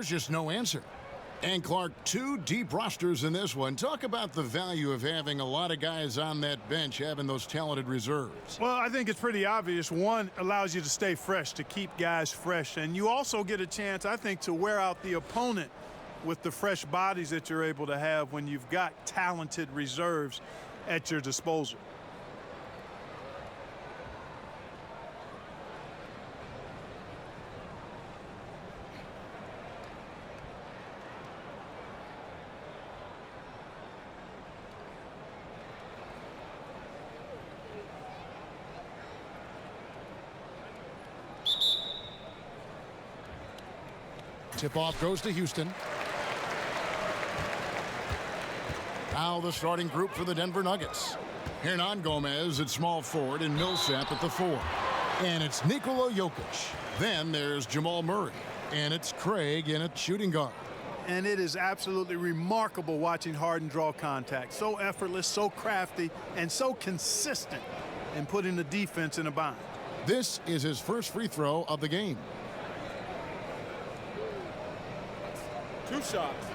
There's just no answer. And Clark, two deep rosters in this one. Talk about the value of having a lot of guys on that bench, having those talented reserves. Well, I think it's pretty obvious. One, allows you to stay fresh, to keep guys fresh. And you also get a chance, I think, to wear out the opponent with the fresh bodies that you're able to have when you've got talented reserves at your disposal. Tip-off goes to Houston. Now the starting group for the Denver Nuggets. Hernan Gomez at small forward and Millsap at the 4. And it's Nikola Jokic. Then there's Jamal Murray. And it's Craig in at shooting guard. And it is absolutely remarkable watching Harden draw contact. So effortless, so crafty, and so consistent in putting the defense in a bind. This is his first free throw of the game. 2 shots.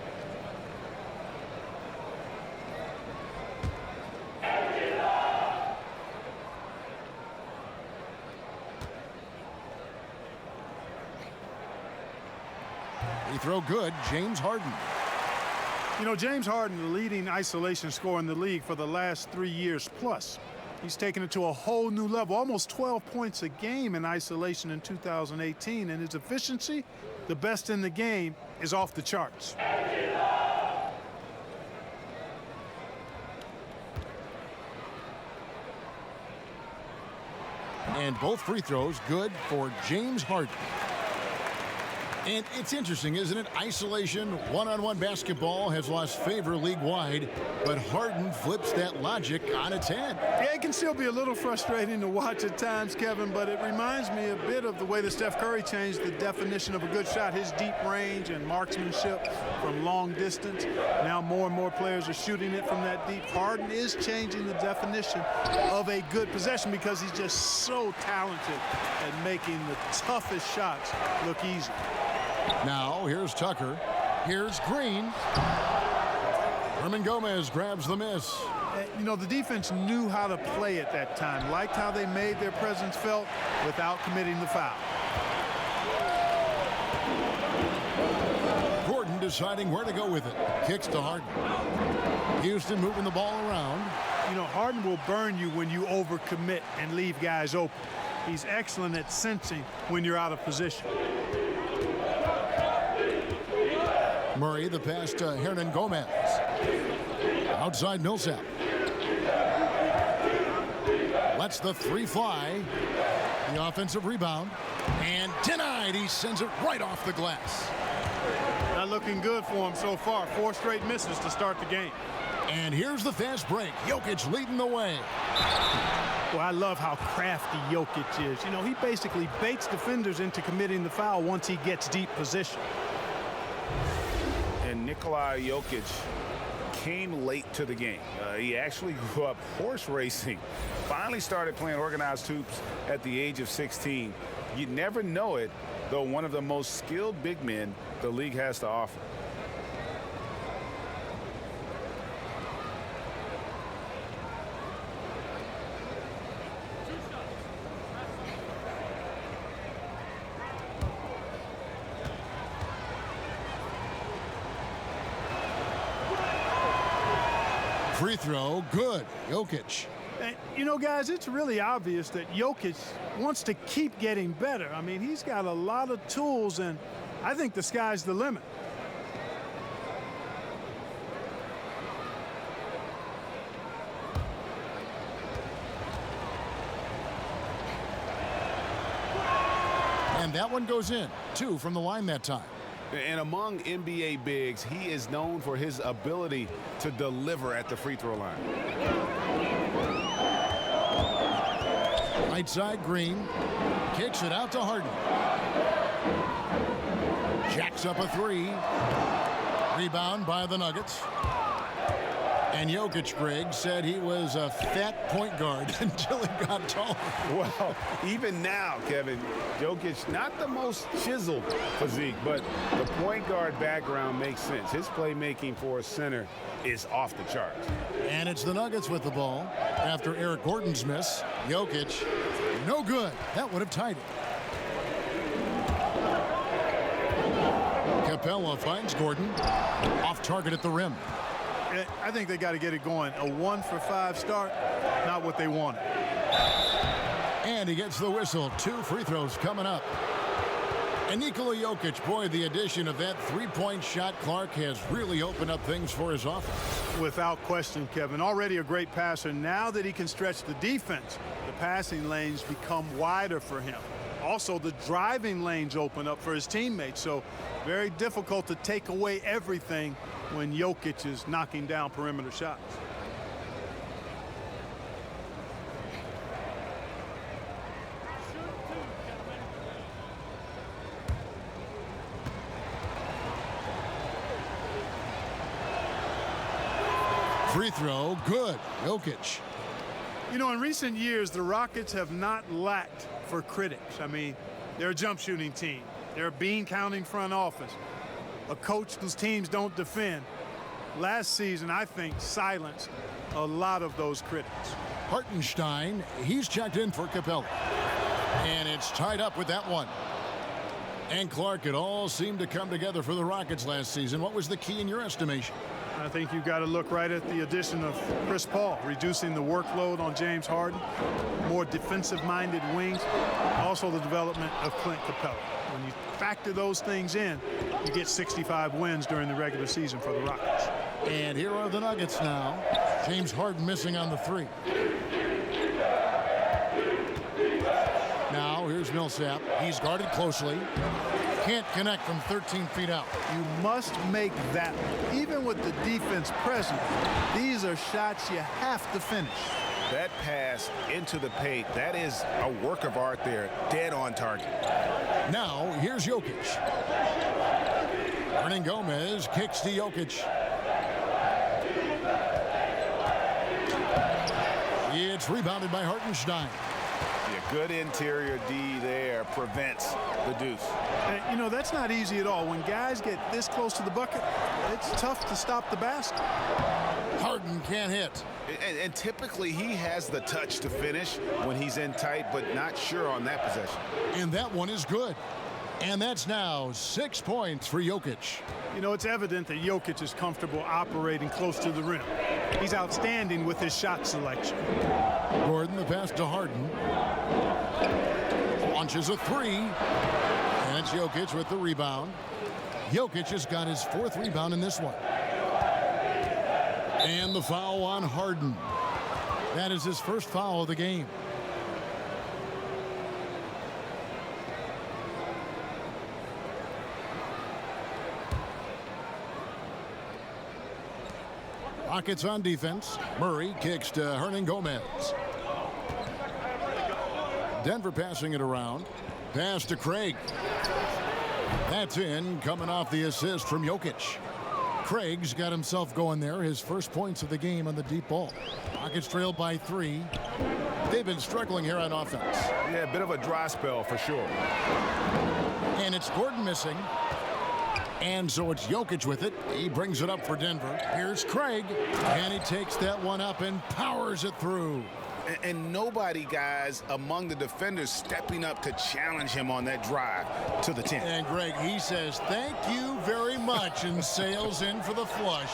Free throw good, James Harden. You know, James Harden, the leading isolation scorer in the league for the last 3 years plus. He's taken it to a whole new level, almost 12 points a game in isolation in 2018, and his efficiency, the best in the game, is off the charts. And both free throws good for James Harden. And it's interesting, isn't it? Isolation, one-on-one basketball has lost favor league-wide, but Harden flips that logic on its head. Yeah, it can still be a little frustrating to watch at times, Kevin, but it reminds me a bit of the way that Steph Curry changed the definition of a good shot, his deep range and marksmanship from long distance. Now more and more players are shooting it from that deep. Harden is changing the definition of a good possession because he's just so talented at making the toughest shots look easy. Now, here's Tucker. Here's Green. Hernan Gomez grabs the miss. You know, the defense knew how to play at that time, liked how they made their presence felt without committing the foul. Gordon deciding where to go with it. Kicks to Harden. Houston moving the ball around. You know, Harden will burn you when you overcommit and leave guys open. He's excellent at sensing when you're out of position. Murray, the pass to Hernan Gomez. Outside Millsap. Lets the 3 fly. The offensive rebound. And denied. He sends it right off the glass. Not looking good for him so far. 4 straight misses to start the game. And here's the fast break. Jokic leading the way. Well, I love how crafty Jokic is. You know, he basically baits defenders into committing the foul once he gets deep position. And Nikola Jokic came late to the game. He actually grew up horse racing. Finally started playing organized hoops at the age of 16. You never know it, though, one of the most skilled big men the league has to offer. Free throw, good. Jokic. And, you know, guys, it's really obvious that Jokic wants to keep getting better. I mean, he's got a lot of tools, and I think the sky's the limit. And that one goes in. 2 from the line that time. And among NBA bigs, he is known for his ability to deliver at the free throw line. Right side, Green. Kicks it out to Harden. Jacks up a 3. Rebound by the Nuggets. And Jokic, Greg, said he was a fat point guard until he got taller. Well, even now, Kevin, Jokic, not the most chiseled physique, but the point guard background makes sense. His playmaking for a center is off the charts. And it's the Nuggets with the ball. After Eric Gordon's miss, Jokic, no good. That would have tied it. Capella finds Gordon. Off target at the rim. I think they got to get it going. A 1-for-5 start, not what they wanted. And he gets the whistle. 2 free throws coming up. And Nikola Jokic, boy, the addition of that three-point shot, Clark, has really opened up things for his offense. Without question, Kevin. Already a great passer. Now that he can stretch the defense, the passing lanes become wider for him. Also, the driving lanes open up for his teammates. So very difficult to take away everything when Jokic is knocking down perimeter shots. Free throw, good. Jokic. You know, in recent years, the Rockets have not lacked for critics. I mean, they're a jump shooting team. They're a bean counting front office. A coach whose teams don't defend. Last season, I think, silenced a lot of those critics. Hartenstein, he's checked in for Capella. And it's tied up with that one. And Clark, it all seemed to come together for the Rockets last season. What was the key in your estimation? I think you've got to look right at the addition of Chris Paul, reducing the workload on James Harden, more defensive-minded wings, also the development of Clint Capella. When you factor those things in, you get 65 wins during the regular season for the Rockets. And here are the Nuggets now. James Harden missing on the 3. Now here's Millsap. He's guarded closely. Can't connect from 13 feet out. You must make that one. Even with the defense present, these are shots you have to finish. That pass into the paint, that is a work of art there, dead on target. Now here's Jokic. Hernangomez kicks to Jokic. It's rebounded by Hartenstein. Yeah, good interior D there prevents the deuce. And, you know, that's not easy at all. When guys get this close to the bucket, it's tough to stop the basket. Harden can't hit. And typically he has the touch to finish when he's in tight, but not sure on that possession. And that one is good. And that's now 6 points for Jokic. You know, it's evident that Jokic is comfortable operating close to the rim. He's outstanding with his shot selection. Gordon, the pass to Harden. Launches a 3. And it's Jokic with the rebound. Jokic has got his 4th rebound in this one. And the foul on Harden. That is his first foul of the game. Rockets on defense. Murray kicks to Hernangomez. Denver passing it around. Pass to Craig. That's in, coming off the assist from Jokic. Craig's got himself going there. His first points of the game on the deep ball. Rockets trailed by 3. They've been struggling here on offense. Yeah, a bit of a dry spell for sure. And it's Gordon missing. And so it's Jokic with it. He brings it up for Denver. Here's Craig. And he takes that one up and powers it through. And nobody, guys, among the defenders stepping up to challenge him on that drive to the 10. And Greg, he says, thank you very much, and sails in for the flush.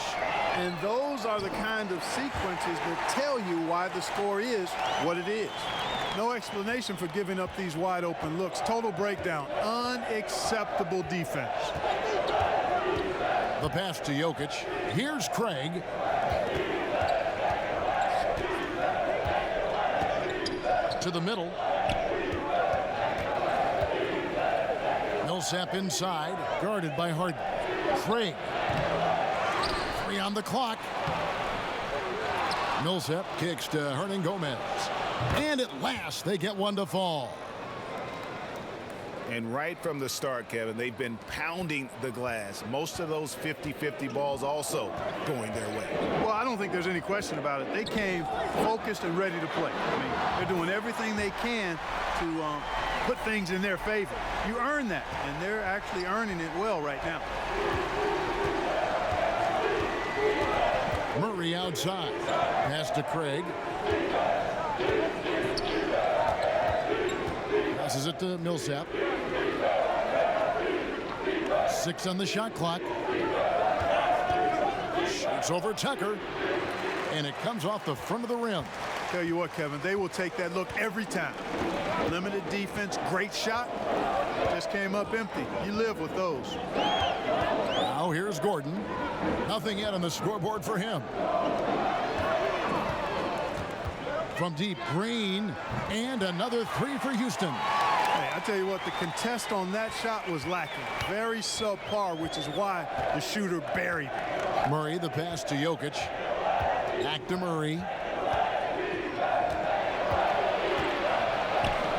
And those are the kind of sequences that tell you why the score is what it is. No explanation for giving up these wide open looks. Total breakdown. Unacceptable defense. The pass to Jokic. Here's Craig. To the middle. Millsap inside, guarded by Harden. Craig. 3 on the clock. Millsap kicks to Hernangomez. And at last, they get one to fall. And right from the start, Kevin, they've been pounding the glass. Most of those 50-50 balls also going their way. Well, I don't think there's any question about it. They came focused and ready to play. I mean, they're doing everything they can to put things in their favor. You earn that, and they're actually earning it well right now. Murray outside. Pass to Craig. Passes it to Millsap. 6 on the shot clock. Shoots over Tucker. And it comes off the front of the rim. Tell you what, Kevin, they will take that look every time. Limited defense, great shot. Just came up empty. You live with those. Now here's Gordon. Nothing yet on the scoreboard for him. From deep, Green, and another 3 for Houston. Hey, I tell you what, the contest on that shot was lacking. Very subpar, which is why the shooter buried it. Murray, the pass to Jokic. Back to Murray.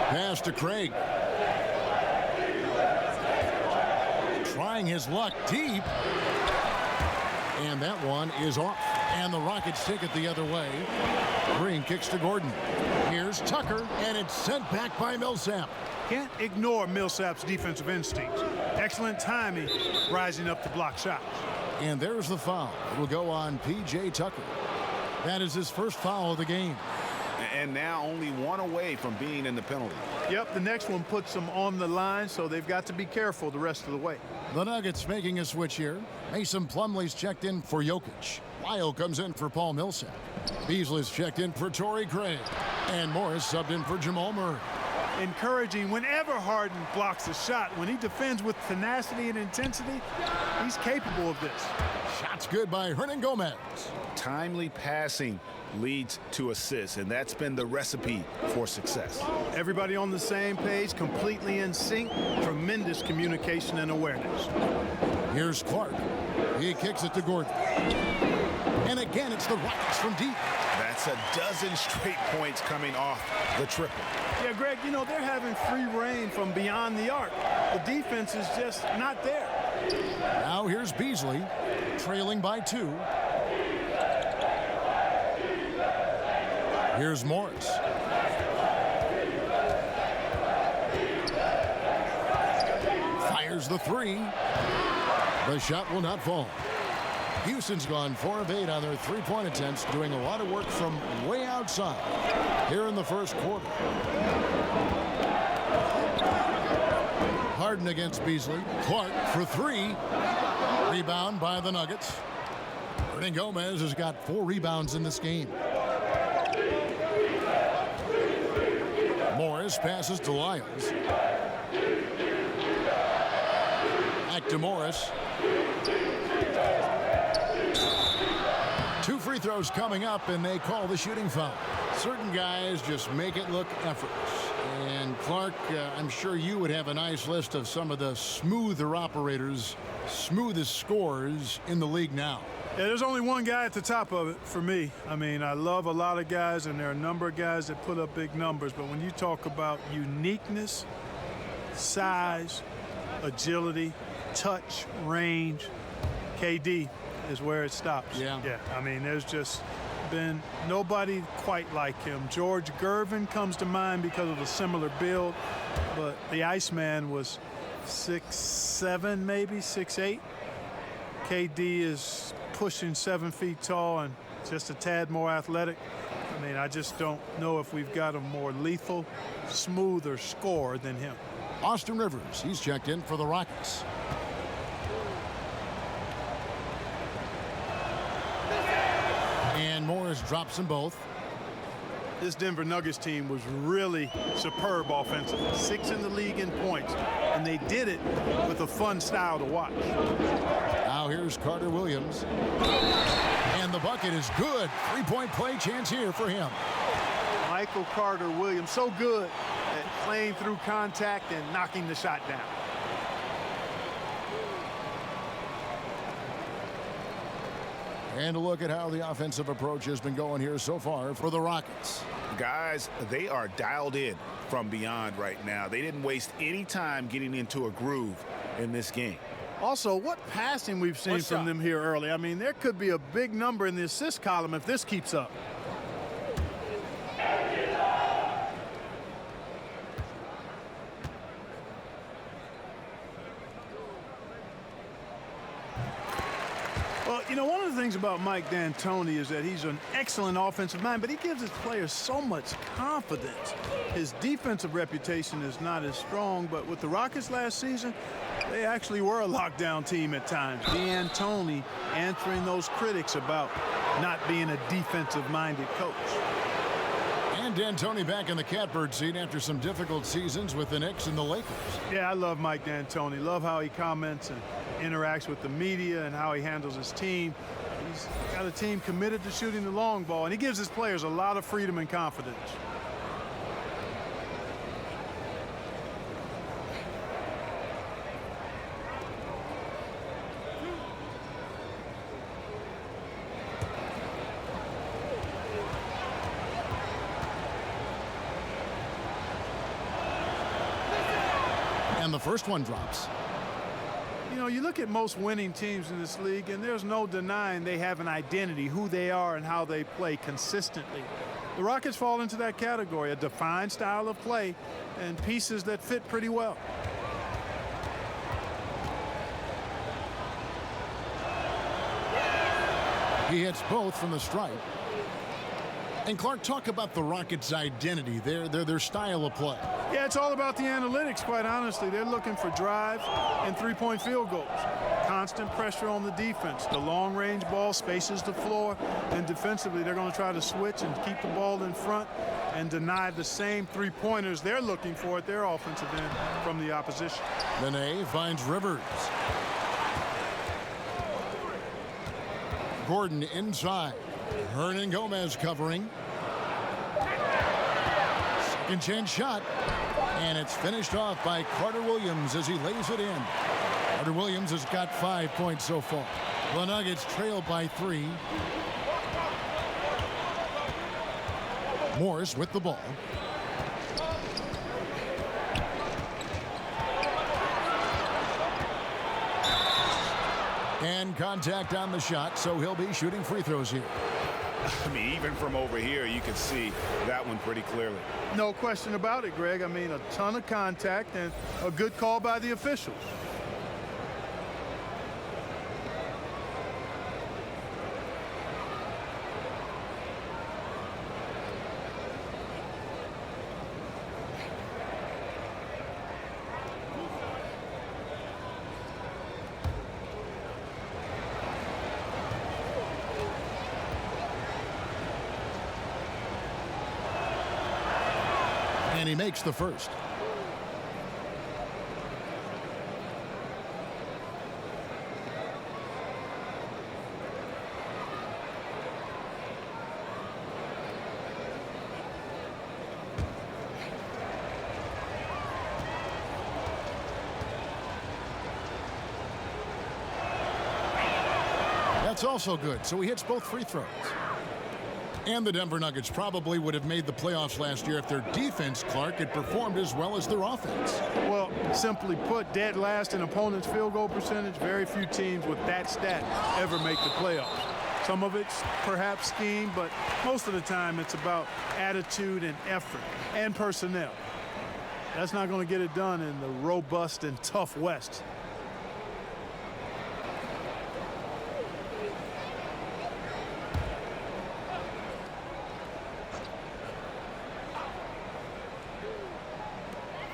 Pass to Craig. Trying his luck deep. And that one is off. And the Rockets take it the other way. Green kicks to Gordon. Here's Tucker, and it's sent back by Millsap. Can't ignore Millsap's defensive instincts. Excellent timing, rising up to block shots. And there's the foul. It will go on P.J. Tucker. That is his first foul of the game. And now only one away from being in the penalty. Yep, the next one puts them on the line, so they've got to be careful the rest of the way. The Nuggets making a switch here. Mason Plumlee's checked in for Jokic. Lyle comes in for Paul Millsap. Beasley's checked in for Torrey Craig. And Morris subbed in for Jamal Murray. Encouraging whenever Harden blocks a shot. When he defends with tenacity and intensity, he's capable of this. Shots good by Hernan Gomez. Timely passing leads to assists, and that's been the recipe for success. Everybody on the same page, completely in sync. Tremendous communication and awareness. Here's Clark. He kicks it to Gordon. And again, it's the Rockets from deep. That's a dozen straight points coming off the triple. Yeah, Greg, you know, they're having free reign from beyond the arc. The defense is just not there. Now here's Beasley, trailing by 2. Here's Morris. Fires the 3. The shot will not fall. Houston's gone 4 of 8 on their 3-point attempts, doing a lot of work from way outside here in the first quarter. Harden against Beasley. Clark for 3. Rebound by the Nuggets. Hernan Gomez has got 4 rebounds in this game. Morris passes to Lyles. Back to Morris. 2 free throws coming up, and they call the shooting foul. Certain guys just make it look effortless. And Clark, I'm sure you would have a nice list of some of the smoother operators, smoothest scorers in the league now. Yeah, there's only one guy at the top of it for me. I mean, I love a lot of guys, and there are a number of guys that put up big numbers. But when you talk about uniqueness, size, agility, touch, range, KD is where it stops. Yeah. I mean, there's just been nobody quite like him. George Gervin comes to mind because of a similar build, but the Iceman was 6'7", maybe 6'8". KD is pushing 7 feet tall and just a tad more athletic. I mean, I just don't know if we've got a more lethal, smoother scorer than him. Austin Rivers, he's checked in for the Rockets. And Morris drops them both. This Denver Nuggets team was really superb offensively. 6th in the league in points, and they did it with a fun style to watch. Now here's Carter Williams. And the bucket is good. 3-point play chance here for him. Michael Carter Williams, so good at playing through contact and knocking the shot down. And a look at how the offensive approach has been going here so far for the Rockets. Guys, they are dialed in. from beyond right now. They didn't waste any time getting into a groove in this game. Also, what passing we've seen from them here early. I mean, there could be a big number in the assist column if this keeps up. Well, you know, one of the things about Mike D'Antoni is that he's an excellent offensive mind, but he gives his players so much confidence. His defensive reputation is not as strong, but with the Rockets last season, they actually were a lockdown team at times. D'Antoni answering those critics about not being a defensive-minded coach. And D'Antoni back in the catbird seat after some difficult seasons with the Knicks and the Lakers. Yeah, I love Mike D'Antoni. Love how he comments and interacts with the media and how he handles his team. He's got a team committed to shooting the long ball, and he gives his players a lot of freedom and confidence. And the first one drops. You know, you look at most winning teams in this league, and there's no denying they have an identity, who they are and how they play consistently. The Rockets fall into that category, a defined style of play and pieces that fit pretty well. He hits both from the stripe. And Clark, talk about the Rockets' identity, their style of play. Yeah, it's all about the analytics, quite honestly. They're looking for drives and three-point field goals. Constant pressure on the defense. The long-range ball spaces the floor, and defensively they're going to try to switch and keep the ball in front and deny the same three-pointers they're looking for at their offensive end from the opposition. Nene finds Rivers. Gordon inside. Hernangomez covering. Second chance shot. And it's finished off by Carter Williams as he lays it in. Carter Williams has got 5 points so far. The Nuggets trail by 3. Morris with the ball. And contact on the shot, so he'll be shooting free throws here. I mean, even from over here, you can see that one pretty clearly. No question about it, Greg. I mean, a ton of contact and a good call by the officials. And he makes the first. That's also good, so he hits both free throws. And the Denver Nuggets probably would have made the playoffs last year if their defense, Clark, had performed as well as their offense. Well, simply put, dead last in opponent's field goal percentage. Very few teams with that stat ever make the playoffs. Some of it's perhaps scheme, but most of the time it's about attitude and effort and personnel. That's not going to get it done in the robust and tough West.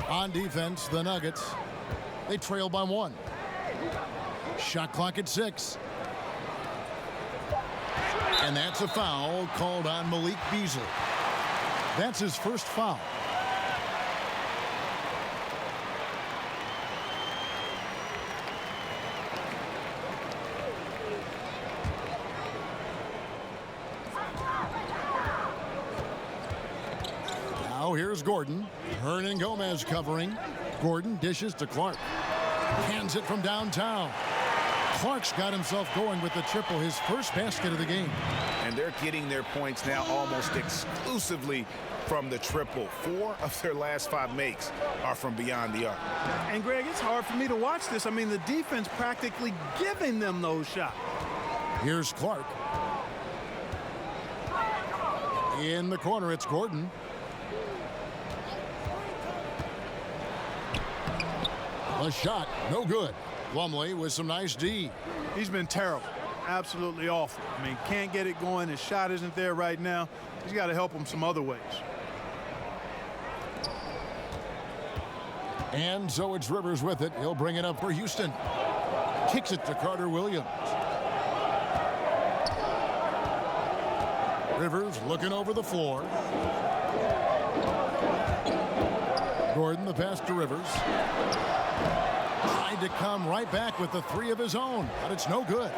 On defense, the Nuggets, they trail by 1. Shot clock at 6. And that's a foul called on Malik Beasley. That's his first foul. Now here's Gordon. Hernangomez covering. Gordon dishes to Clark. Hands it from downtown. Clark's got himself going with the triple, his first basket of the game. And they're getting their points now almost exclusively from the triple. 4 of their last 5 makes are from beyond the arc. And, Greg, it's hard for me to watch this. I mean, the defense practically giving them those shots. Here's Clark. In the corner, it's Gordon. A shot, no good. Plumlee with some nice D. He's been terrible. Absolutely awful. I mean, can't get it going. His shot isn't there right now. He's got to help him some other ways. And so it's Rivers with it. He'll bring it up for Houston. Kicks it to Carter Williams. Rivers looking over the floor. Gordon, the pass to Rivers. Tried to come right back with the 3 of his own, but it's no good.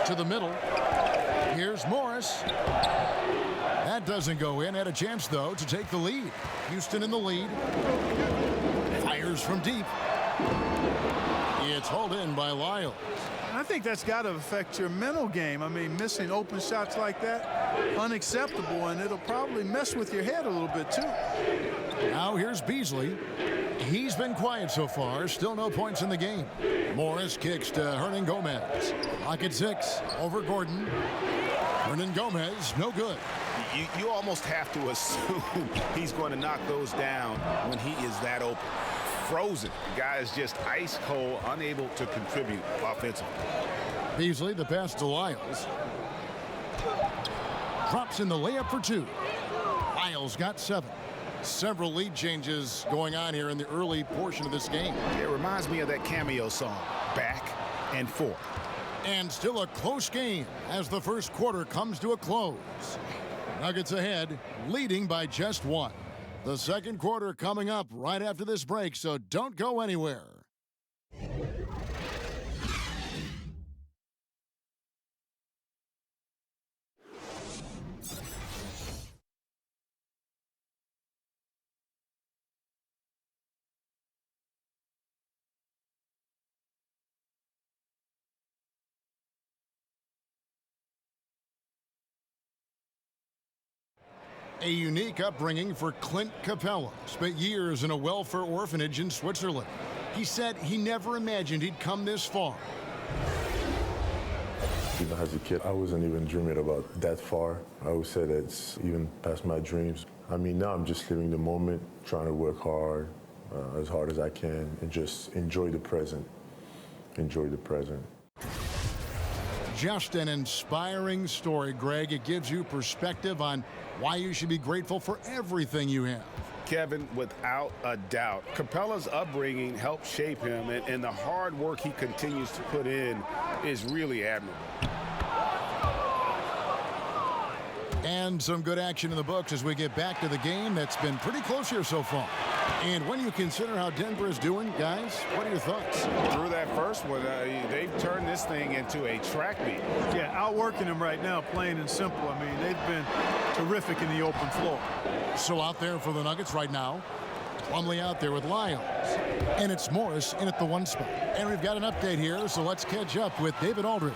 To the middle. Here's Morris. That doesn't go in. Had a chance, though, to take the lead. Houston in the lead. Fires from deep. It's hauled in by Lyles. And I think that's got to affect your mental game. I mean, missing open shots like that, unacceptable, and it'll probably mess with your head a little bit, too. Now here's Beasley. He's been quiet so far. Still no points in the game. Morris kicks to Hernangomez. Pocket 6 over Gordon. Hernangomez, no good. You almost have to assume he's going to knock those down when he is that open. Frozen. The guy is just ice cold, unable to contribute offensively. Beasley, the pass to Lyles. Drops in the layup for 2. Lyles got 7. Several lead changes going on here in the early portion of this game. It reminds me of that Cameo song, Back and Forth. And still a close game as the first quarter comes to a close. Nuggets ahead, leading by just 1. The second quarter coming up right after this break, so don't go anywhere. A unique upbringing for Clint Capella. Spent years in a welfare orphanage in Switzerland. He said he never imagined he'd come this far. Even as a kid, I wasn't even dreaming about that far. I always said it's even past my dreams. I mean, now I'm just living the moment, trying to work hard as I can, and just enjoy the present. Enjoy the present. Just an inspiring story, Greg. It gives you perspective on why you should be grateful for everything you have. Kevin, without a doubt, Capella's upbringing helped shape him, and the hard work he continues to put in is really admirable. And some good action in the books as we get back to the game that's been pretty close here so far. And when you consider how Denver is doing, guys, what are your thoughts? Through that first one, they've turned this thing into a track meet. Yeah, outworking them right now, plain and simple. I mean, they've been terrific in the open floor. So out there for the Nuggets right now, Plumlee out there with Lyles. And it's Morris in at the 1 spot. And we've got an update here, so let's catch up with David Aldridge.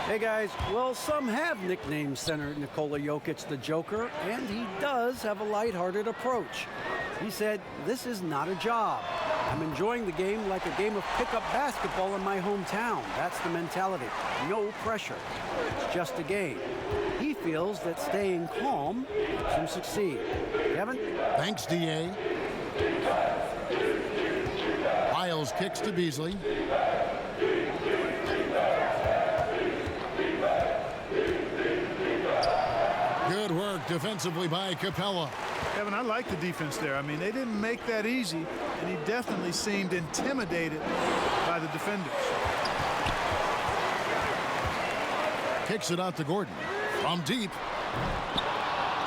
Hey guys, well, some have nicknamed center Nikola Jokic the Joker, and he does have a lighthearted approach. He said, "This is not a job. I'm enjoying the game like a game of pickup basketball in my hometown. That's the mentality. No pressure. It's just a game." He feels that staying calm helps him succeed. Kevin? Thanks, D.A. Lyles kicks to Beasley. Good work defensively by Capella. Kevin, I like the defense there. I mean, they didn't make that easy, and he definitely seemed intimidated by the defenders. Kicks it out to Gordon from deep.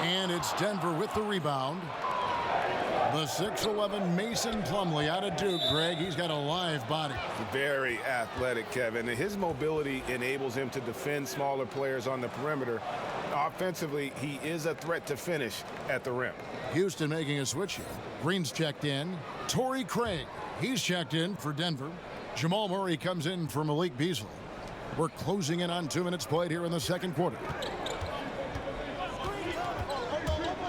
And it's Denver with the rebound. The 6'11" Mason Plumlee out of Duke, Greg. He's got a live body. Very athletic, Kevin. His mobility enables him to defend smaller players on the perimeter. Offensively, he is a threat to finish at the rim. Houston making a switch here. Green's checked in. Torrey Craig, he's checked in for Denver. Jamal Murray comes in for Malik Beasley. We're closing in on 2 minutes played here in the second quarter.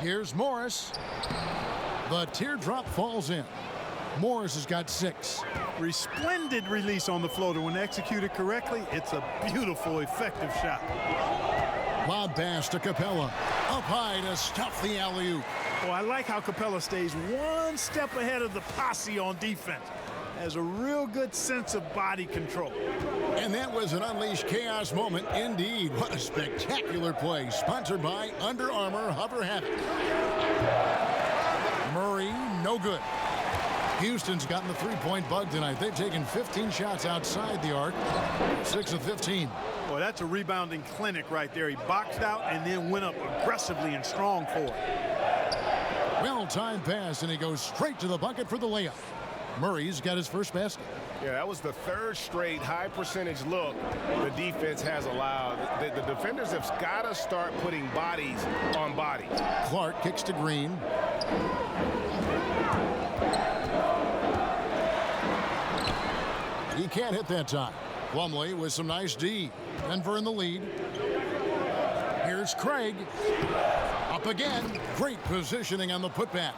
Here's Morris. The teardrop falls in. Morris has got 6. Resplendent release on the floater. When executed correctly, it's a beautiful, effective shot. Lob pass to Capella. Up high to stuff the alley-oop. Oh, I like how Capella stays one step ahead of the posse on defense. Has a real good sense of body control. And that was an unleashed chaos moment indeed. What a spectacular play. Sponsored by Under Armour Hover Havoc. Murray, no good. Houston's gotten the three-point bug tonight. They've taken 15 shots outside the arc. 6 of 15. Boy, that's a rebounding clinic right there. He boxed out and then went up aggressively and strong for it. Well-timed pass, and he goes straight to the bucket for the layup. Murray's got his first basket. Yeah, that was the third straight high percentage look the defense has allowed. The defenders have got to start putting bodies on bodies. Clark kicks to Green. He can't hit that time. Plumlee with some nice D. Denver in the lead. Here's Craig. Up again. Great positioning on the putback.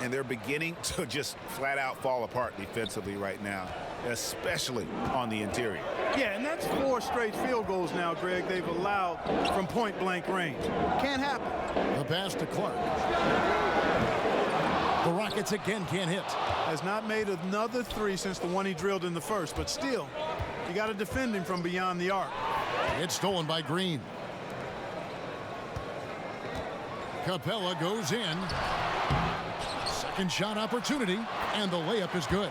And they're beginning to just flat out fall apart defensively right now, especially on the interior. Yeah, and that's 4 straight field goals now, Greg, they've allowed from point-blank range. Can't happen. The pass to Clark. The Rockets again can't hit. Has not made another 3 since the one he drilled in the first, but still, you got to defend him from beyond the arc. It's stolen by Green. Capella goes in. Second shot opportunity, and the layup is good.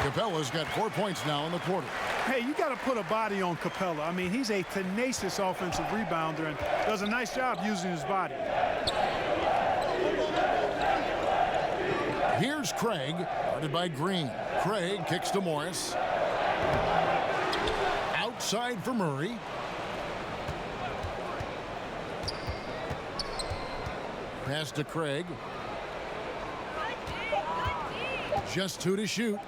Capella's got 4 points now in the quarter. Hey, you got to put a body on Capella. I mean, he's a tenacious offensive rebounder and does a nice job using his body. Here's Craig, guarded by Green. Craig kicks to Morris. Outside for Murray. Pass to Craig. Just 2 to shoot.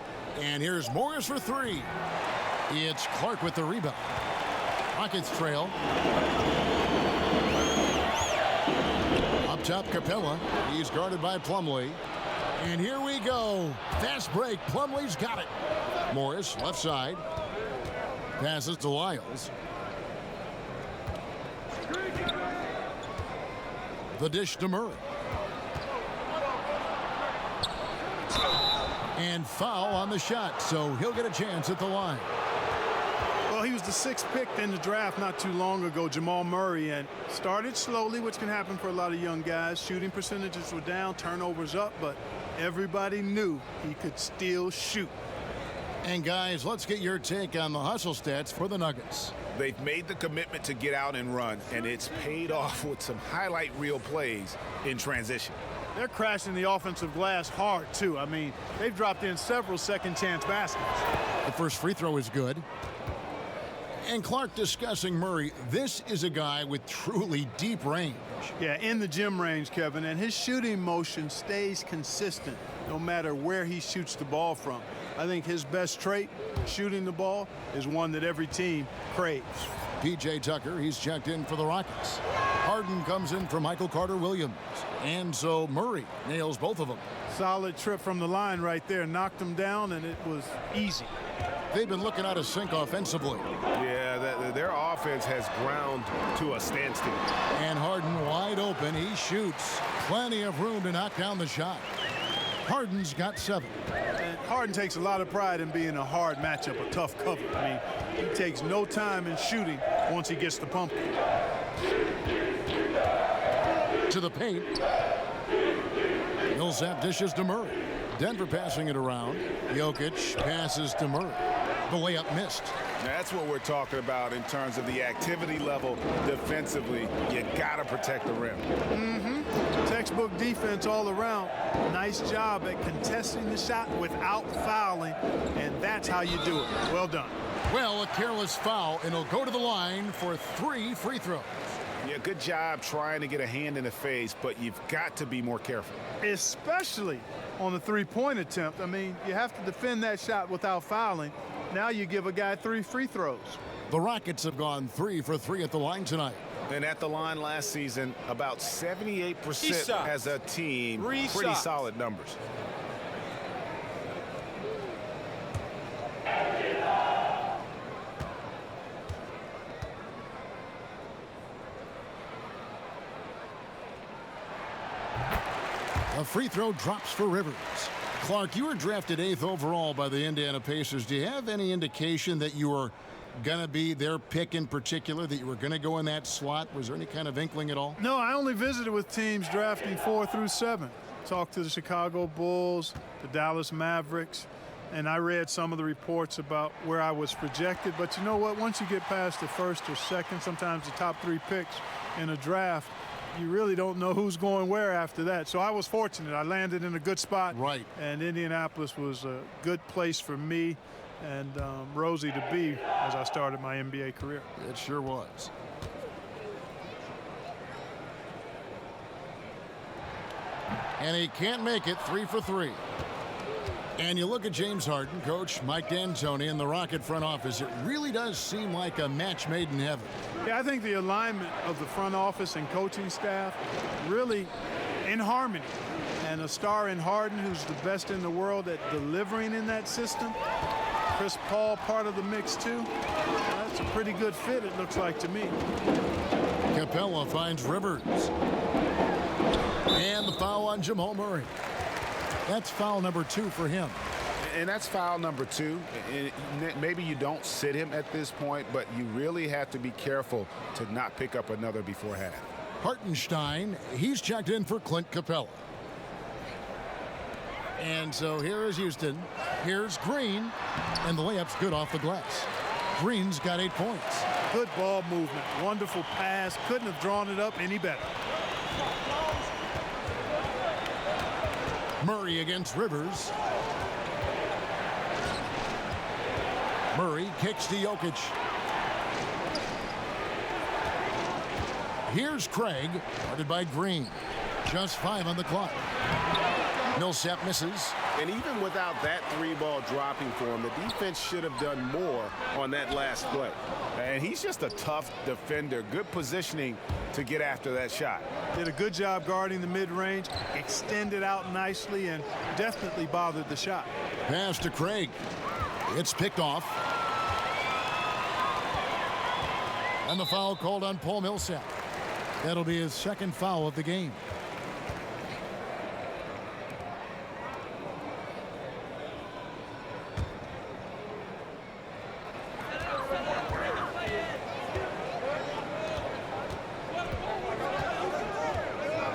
And here's Morris for 3. It's Clark with the rebound. Rockets trail. Up top, Capella. He's guarded by Plumlee. And here we go. Fast break. Plumlee's got it. Morris, left side. Passes to Lyles. The dish to Murray. And foul on the shot, so he'll get a chance at the line. Well, he was the 6th pick in the draft not too long ago, Jamal Murray, and started slowly, which can happen for a lot of young guys. Shooting percentages were down, turnovers up, but everybody knew he could still shoot. And guys, let's get your take on the hustle stats for the Nuggets. They've made the commitment to get out and run, and it's paid off with some highlight reel plays in transition. They're crashing the offensive glass hard, too. I mean, they've dropped in several second-chance baskets. The first free throw is good. And Clark discussing Murray. This is a guy with truly deep range. Yeah, in the gym range, Kevin, and his shooting motion stays consistent no matter where he shoots the ball from. I think his best trait, shooting the ball, is one that every team craves. P.J. Tucker, he's checked in for the Rockets. Harden comes in for Michael Carter-Williams. And so Murray nails both of them. Solid trip from the line right there. Knocked him down, and it was easy. They've been looking out of sync offensively. Yeah, their offense has ground to a standstill. And Harden wide open. He shoots. Plenty of room to knock down the shot. Harden's got 7. And Harden takes a lot of pride in being a hard matchup, a tough cover. I mean, he takes no time in shooting once he gets the pump. To the paint. Millsap dishes to Murray. Denver passing it around. Jokic passes to Murray. The layup missed. That's what we're talking about in terms of the activity level defensively. You got to protect the rim. Textbook defense all around. Nice job at contesting the shot without fouling, and that's how you do it. Well done. Well, a careless foul, and he'll go to the line for 3 free throws. Yeah, good job trying to get a hand in the face, but you've got to be more careful. Especially on the three-point attempt. I mean, you have to defend that shot without fouling, Now you give a guy 3 free throws. The Rockets have gone 3 for 3 at the line tonight. And at the line last season, about 78% Shots. as a team. Three Pretty shots. solid numbers. A free throw drops for Rivers. Clark, you were drafted 8th overall by the Indiana Pacers. Do you have any indication that you were going to be their pick in particular, that you were going to go in that slot? Was there any kind of inkling at all? No, I only visited with teams drafting 4 through 7. Talked to the Chicago Bulls, the Dallas Mavericks, and I read some of the reports about where I was projected. But you know what? Once you get past the first or second, sometimes the top 3 picks in a draft, you really don't know who's going where after that. So I was fortunate. I landed in a good spot. Right. And Indianapolis was a good place for me and Rosie to be as I started my NBA career. It sure was. And he can't make it. 3 for 3. And you look at James Harden, Coach Mike D'Antoni, and the Rocket front office. It really does seem like a match made in heaven. Yeah, I think the alignment of the front office and coaching staff really in harmony. And a star in Harden, who's the best in the world at delivering in that system. Chris Paul part of the mix too. That's a pretty good fit, it looks like to me. Capella finds Rivers. And the foul on Jamal Murray. That's foul number 2 for him. And that's foul number 2. And maybe you don't sit him at this point, but you really have to be careful to not pick up another before half. Hartenstein, he's checked in for Clint Capella. And so here is Houston. Here's Green. And the layup's good off the glass. Green's got 8 points. Good ball movement. Wonderful pass. Couldn't have drawn it up any better. Murray against Rivers. Murray kicks to Jokic. Here's Craig, guarded by Green. Just 5 on the clock. Millsap misses. And even without that 3-ball dropping for him, the defense should have done more on that last play. And he's just a tough defender. Good positioning to get after that shot. Did a good job guarding the mid-range, extended out nicely, and definitely bothered the shot. Pass to Craig. It's picked off. And the foul called on Paul Millsap. That'll be his 2nd foul of the game.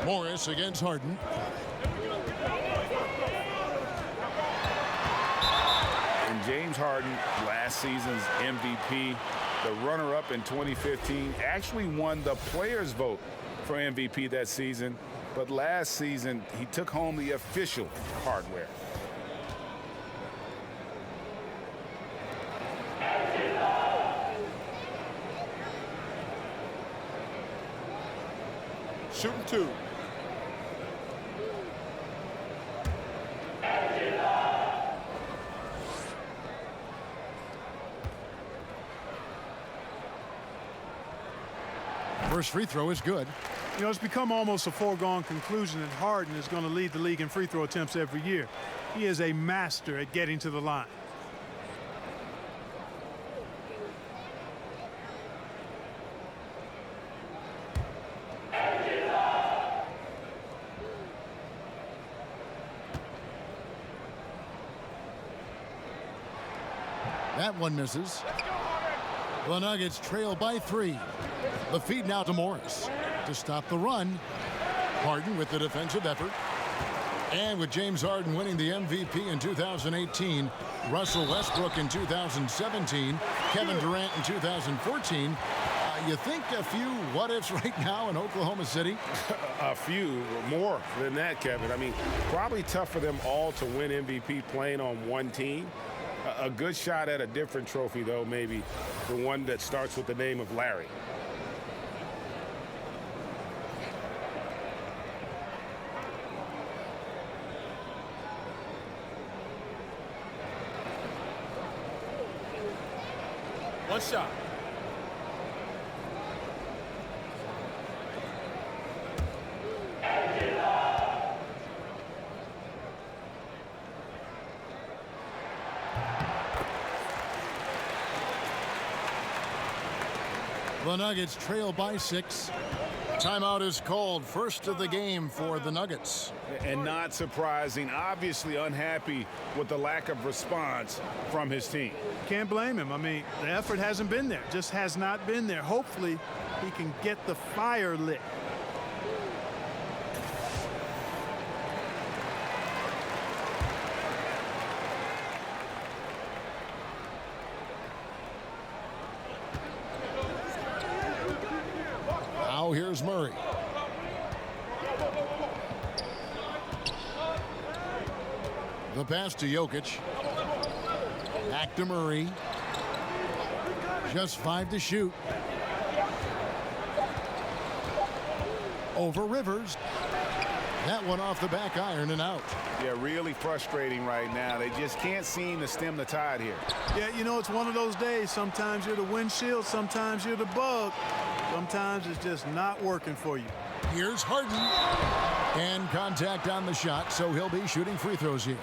Morris against Harden. And James Harden, last season's MVP, the runner-up in 2015, actually won the players' vote for MVP that season. But last season, he took home the official hardware. Shooting 2. First free throw is good. You know, it's become almost a foregone conclusion that Harden is going to lead the league in free throw attempts every year. He is a master at getting to the line. That one misses. The Nuggets trail by 3. The feed now to Morris to stop the run. Harden with the defensive effort. And with James Harden winning the MVP in 2018, Russell Westbrook in 2017, Kevin Durant in 2014, you think a few what-ifs right now in Oklahoma City? A few more than that, Kevin. I mean, probably tough for them all to win MVP playing on one team. A good shot at a different trophy, though, maybe the one that starts with the name of Larry. One shot. The Nuggets trail by 6. Timeout is called, first of the game for the Nuggets. And not surprising, obviously unhappy with the lack of response from his team. Can't blame him. I mean, the effort hasn't been there, just has not been there. Hopefully, he can get the fire lit. Now here's Murray. The pass to Jokic. Back to Murray. Just 5 to shoot. Over Rivers. That one off the back iron and out. Yeah, really frustrating right now. They just can't seem to stem the tide here. Yeah, you know, it's one of those days. Sometimes you're the windshield, sometimes you're the bug. Sometimes it's just not working for you. Here's Harden. And contact on the shot, so he'll be shooting free throws here.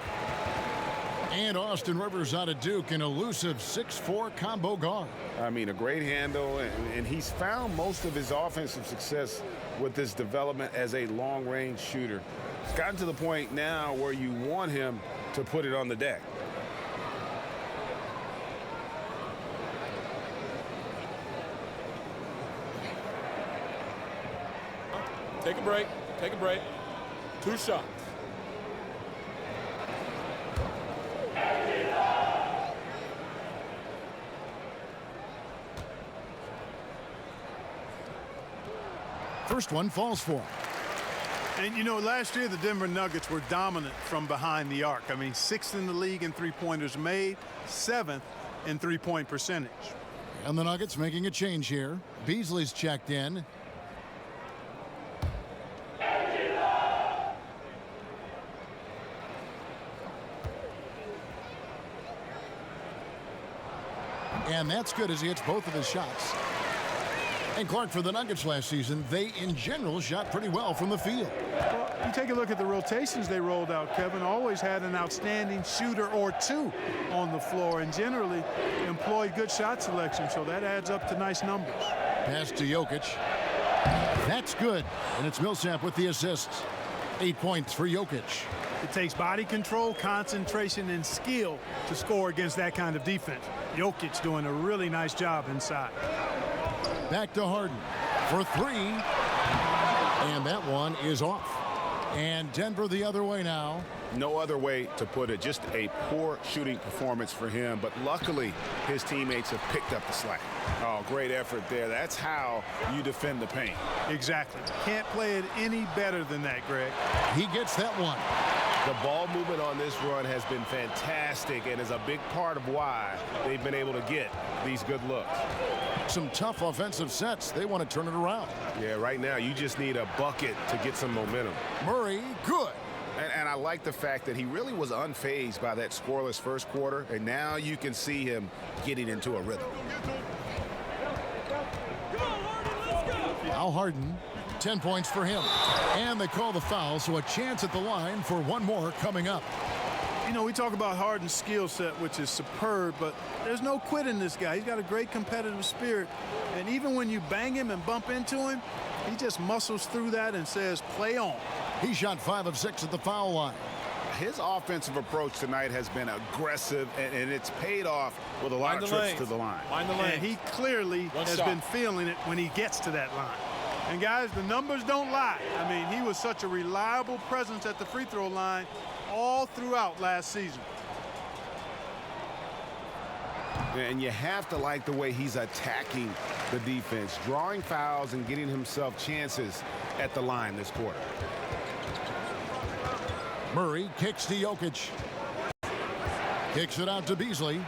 And Austin Rivers out of Duke, an elusive 6'4" combo guard. I mean, a great handle, and he's found most of his offensive success with this development as a long-range shooter. It's gotten to the point now where you want him to put it on the deck. Take a break. Take a break. 2 shots. First one falls for him. And, you know, last year the Denver Nuggets were dominant from behind the arc. I mean, 6th in the league in three-pointers made, 7th in three-point percentage. And the Nuggets making a change here. Beasley's checked in. And that's good as he hits both of his shots. And Clark, for the Nuggets last season, they in general shot pretty well from the field. Well, you take a look at the rotations they rolled out, Kevin. Always had an outstanding shooter or two on the floor and generally employed good shot selection, so that adds up to nice numbers. Pass to Jokic. That's good. And it's Millsap with the assists. 8 points for Jokic. It takes body control, concentration, and skill to score against that kind of defense. Jokic doing a really nice job inside. Back to Harden for 3. And that one is off. And Denver the other way now. No other way to put it. Just a poor shooting performance for him. But luckily, his teammates have picked up the slack. Oh, great effort there. That's how you defend the paint. Exactly. Can't play it any better than that, Greg. He gets that one. The ball movement on this run has been fantastic and is a big part of why they've been able to get these good looks. Some tough offensive sets. They want to turn it around. Yeah, right now you just need a bucket to get some momentum. Murray, good. And I like the fact that he really was unfazed by that scoreless first quarter, and now you can see him getting into a rhythm. Now Harden, 10 points for him. And they call the foul, so a chance at the line for one more coming up. You know, we talk about Harden's skill set, which is superb, but there's no quit in this guy. He's got a great competitive spirit. And even when you bang him and bump into him, he just muscles through that and says, play on. He shot 5 of 6 at the foul line. His offensive approach tonight has been aggressive, and it's paid off with a lot of trips to the line. Find the lane. And he clearly has been feeling it when he gets to that line. And, guys, the numbers don't lie. I mean, he was such a reliable presence at the free throw line all throughout last season. And you have to like the way he's attacking the defense, drawing fouls and getting himself chances at the line this quarter. Murray kicks to Jokic. Kicks it out to Beasley.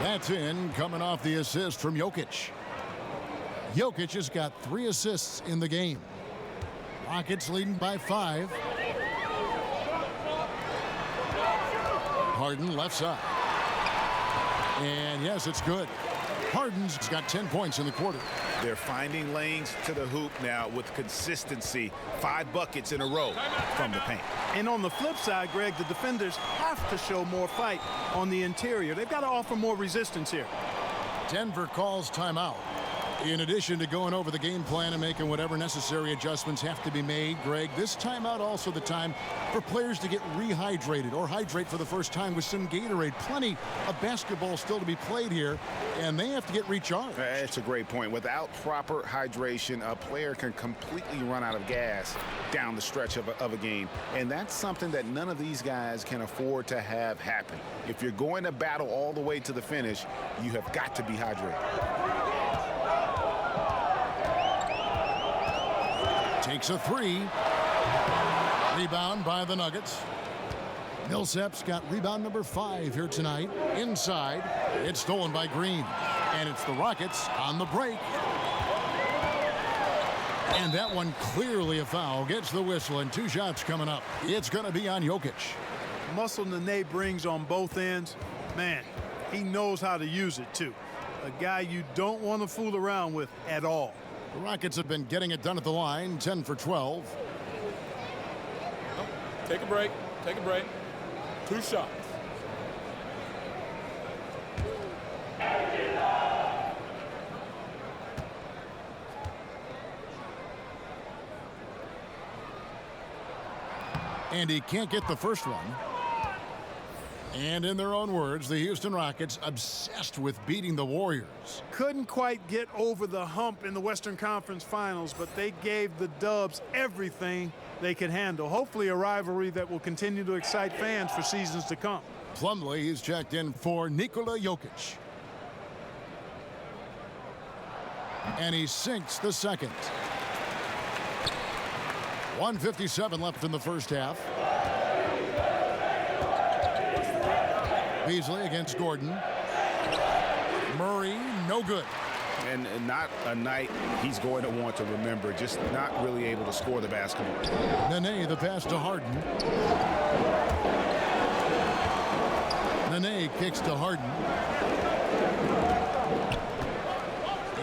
That's in, coming off the assist from Jokic. Jokic has got 3 assists in the game. Rockets leading by 5. Harden left side. And yes, it's good. Harden's got 10 points in the quarter. They're finding lanes to the hoop now with consistency. 5 buckets in a row from the paint. And on the flip side, Greg, the defenders have to show more fight on the interior. They've got to offer more resistance here. Denver calls timeout. In addition to going over the game plan and making whatever necessary adjustments have to be made, Greg, this timeout also the time for players to get rehydrated or hydrate for the first time with some Gatorade. Plenty of basketball still to be played here, and they have to get recharged. That's a great point. Without proper hydration, a player can completely run out of gas down the stretch of a game, and that's something that none of these guys can afford to have happen. If you're going to battle all the way to the finish, you have got to be hydrated. Takes a 3. Rebound by the Nuggets. Millsap's got rebound number 5 here tonight. Inside, it's stolen by Green. And it's the Rockets on the break. And that one clearly a foul. Gets the whistle and 2 shots coming up. It's going to be on Jokic. Muscle Nene brings on both ends. Man, he knows how to use it too. A guy you don't want to fool around with at all. The Rockets have been getting it done at the line, 10 for 12. Take a break. Take a break. 2 shots. And he can't get the first one. And in their own words, the Houston Rockets obsessed with beating the Warriors. Couldn't quite get over the hump in the Western Conference Finals, but they gave the Dubs everything they could handle. Hopefully a rivalry that will continue to excite fans for seasons to come. Plumlee is checked in for Nikola Jokic. And he sinks the second. 1:57 left in the first half. Beasley against Gordon. Murray, no good. And not a night he's going to want to remember, just not really able to score the basketball. Nene, the pass to Harden. Nene kicks to Harden.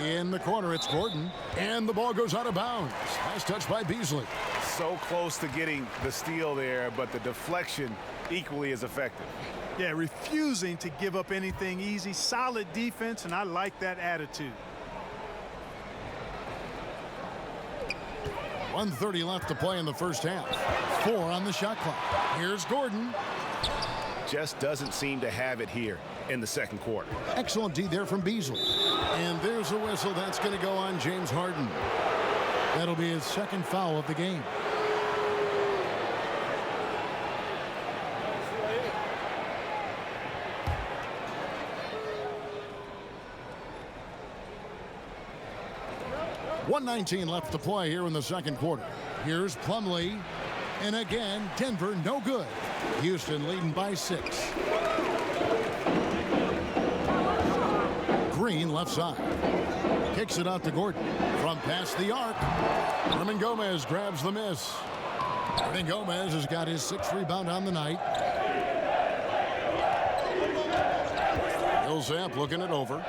In the corner, it's Gordon. And the ball goes out of bounds. Nice touch by Beasley. So close to getting the steal there, but the deflection equally as effective. Yeah, refusing to give up anything easy. Solid defense, and I like that attitude. 1:30 left to play in the first half. 4 on the shot clock. Here's Gordon. Just doesn't seem to have it here in the second quarter. Excellent D there from Beasley. And there's a whistle. That's going to go on James Harden. That'll be his second foul of the game. .119 left to play here in the second quarter. Here's Plumlee. And again, Denver no good. Houston leading by 6. Green left side. Kicks it out to Gordon. From past the arc. Hernan Gomez grabs the miss. Hernan Gomez has got his 6th rebound on the night. Millsap looking it over.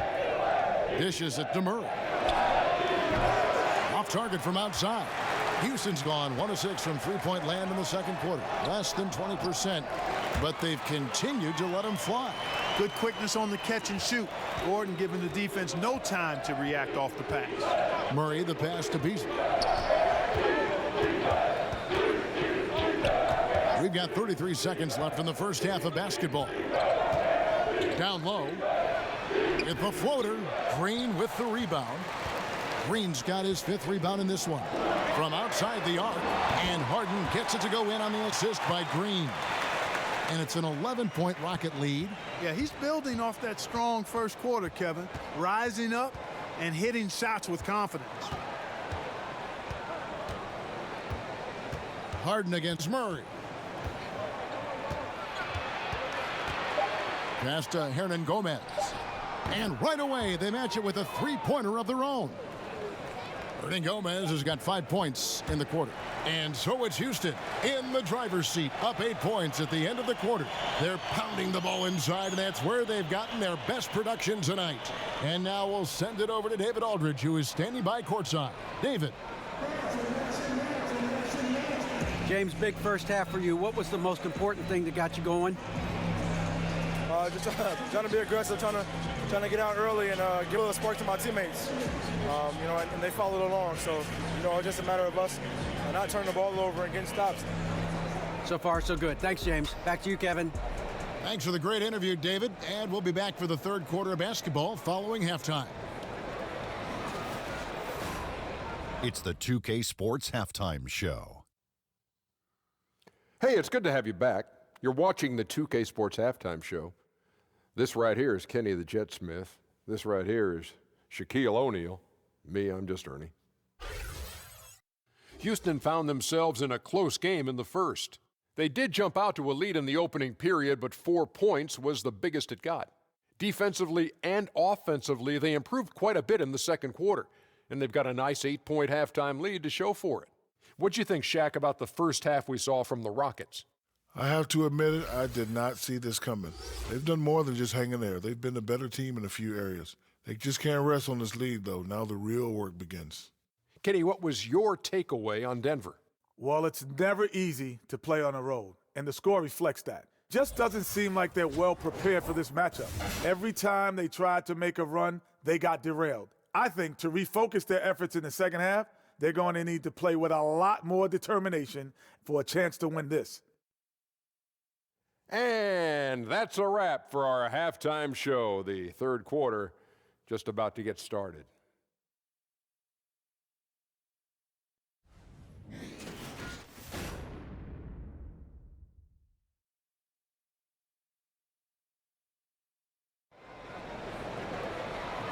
Dishes it to Murray. Off target from outside. Houston's gone 1 of 6 from three-point land in the second quarter. Less than 20%, but they've continued to let him fly. Good quickness on the catch and shoot. Gordon giving the defense no time to react off the pass. Murray the pass to Beasley. We've got 33 seconds left in the first half of basketball. Down low. With the floater. Green with the rebound. Green's got his 5th rebound in this one. From outside the arc. And Harden gets it to go in on the assist by Green. And it's an 11-point Rocket lead. Yeah, he's building off that strong first quarter, Kevin. Rising up and hitting shots with confidence. Harden against Murray. Pass to Hernan Gomez. And right away, they match it with a three-pointer of their own. Hernangomez has got 5 points in the quarter. And so it's Houston in the driver's seat, up 8 points at the end of the quarter. They're pounding the ball inside, and that's where they've gotten their best production tonight. And now we'll send it over to David Aldridge, who is standing by courtside. David. James, big first half for you. What was the most important thing that got you going? Just trying to be aggressive, trying to get out early and give a little spark to my teammates. And they followed along. So, it's just a matter of us not turning the ball over and getting stops. So far, so good. Thanks, James. Back to you, Kevin. Thanks for the great interview, David. And we'll be back for the third quarter of basketball following halftime. It's the 2K Sports Halftime Show. Hey, it's good to have you back. You're watching the 2K Sports Halftime Show. This right here is Kenny the Jet Smith. This right here is Shaquille O'Neal. Me, I'm just Ernie. Houston found themselves in a close game in the first. They did jump out to a lead in the opening period, but 4 points was the biggest it got. Defensively and offensively, they improved quite a bit in the second quarter, and they've got a nice 8-point halftime lead to show for it. What'd you think, Shaq, about the first half we saw from the Rockets? I have to admit it, I did not see this coming. They've done more than just hang in there. They've been a better team in a few areas. They just can't rest on this lead, though. Now the real work begins. Kenny, what was your takeaway on Denver? Well, it's never easy to play on the road, and the score reflects that. Just doesn't seem like they're well prepared for this matchup. Every time they tried to make a run, they got derailed. I think to refocus their efforts in the second half, they're going to need to play with a lot more determination for a chance to win this. And that's a wrap for our halftime show. The third quarter just about to get started.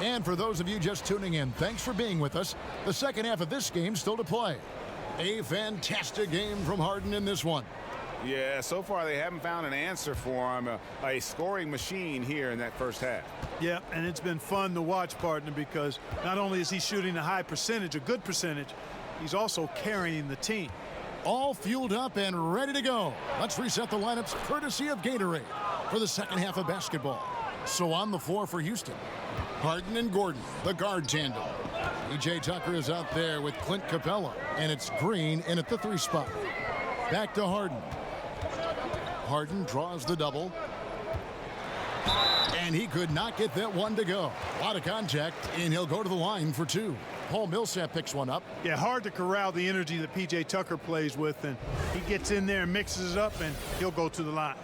And for those of you just tuning in, thanks for being with us. The second half of this game still to play. A fantastic game from Harden in this one. Yeah, so far they haven't found an answer for him, a scoring machine here in that first half. Yeah, and it's been fun to watch, partner, because not only is he shooting a high percentage, a good percentage, he's also carrying the team. All fueled up and ready to go. Let's reset the lineups courtesy of Gatorade for the second half of basketball. So on the floor for Houston, Harden and Gordon, the guard tandem. P.J. Tucker is out there with Clint Capella, and it's Green in at the 3 spot. Back to Harden. Harden draws the double. And he could not get that one to go. A lot of contact, and he'll go to the line for 2. Paul Millsap picks one up. Yeah, hard to corral the energy that P.J. Tucker plays with, and he gets in there and mixes it up, and he'll go to the line.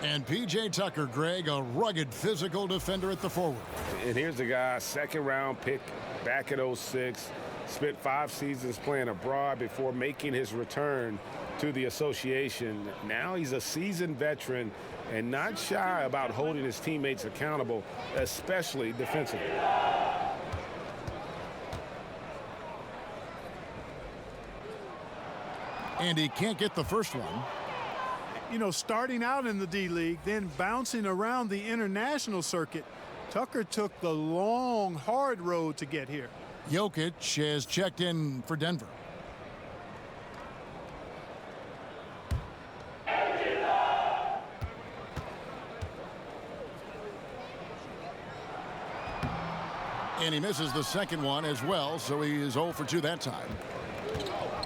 And P.J. Tucker, Greg, a rugged physical defender at the forward. And here's the guy, second-round pick back in 06. Spent 5 seasons playing abroad before making his return to the association. Now he's a seasoned veteran and not shy about holding his teammates accountable, especially defensively. And he can't get the first one. You know, starting out in the D-League, then bouncing around the international circuit, Tucker took the long, hard road to get here. Jokic has checked in for Denver. And he misses the second one as well, so he is 0 for 2 that time.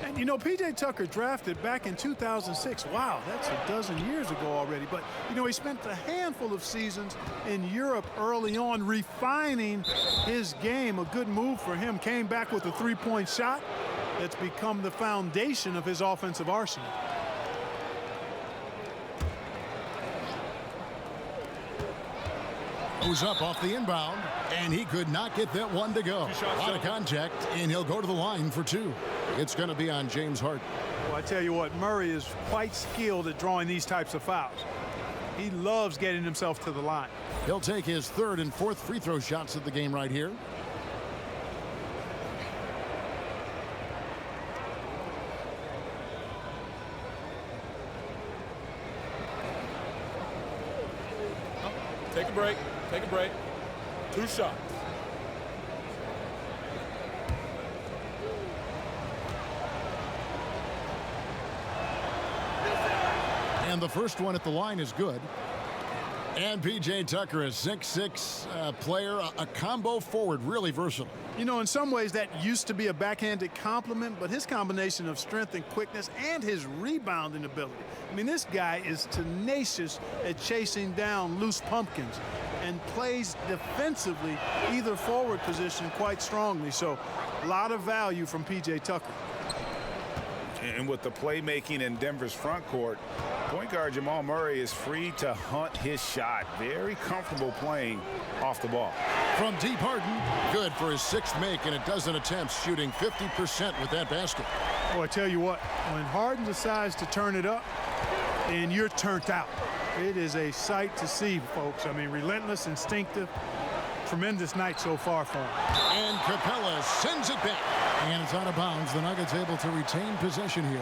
And, you know, P.J. Tucker drafted back in 2006. Wow, that's a dozen years ago already. But, you know, he spent a handful of seasons in Europe early on refining his game. A good move for him. Came back with a 3-point shot that's become the foundation of his offensive arsenal. Goes up off the inbound, and he could not get that one to go. A lot of contact, and he'll go to the line for 2. It's going to be on James Harden. Well, I tell you what, Murray is quite skilled at drawing these types of fouls. He loves getting himself to the line. He'll take his 3rd and 4th free throw shots of the game right here. Take a break. Take a break. 2 shots. And the first one at the line is good. And P.J. Tucker, a 6'6" player, a combo forward, really versatile. You know, in some ways that used to be a backhanded compliment, but his combination of strength and quickness and his rebounding ability. I mean, this guy is tenacious at chasing down loose pumpkins and plays defensively either forward position quite strongly. So a lot of value from P.J. Tucker. And with the playmaking in Denver's front court, point guard Jamal Murray is free to hunt his shot. Very comfortable playing off the ball. From deep, Harden, good for his 6th make in a dozen attempts, shooting 50% with that basket. Oh, I tell you what, when Harden decides to turn it up, and you're turned out. It is a sight to see, folks. I mean, relentless, instinctive, tremendous night so far for him. And Capella sends it back. And it's out of bounds. The Nuggets able to retain possession here.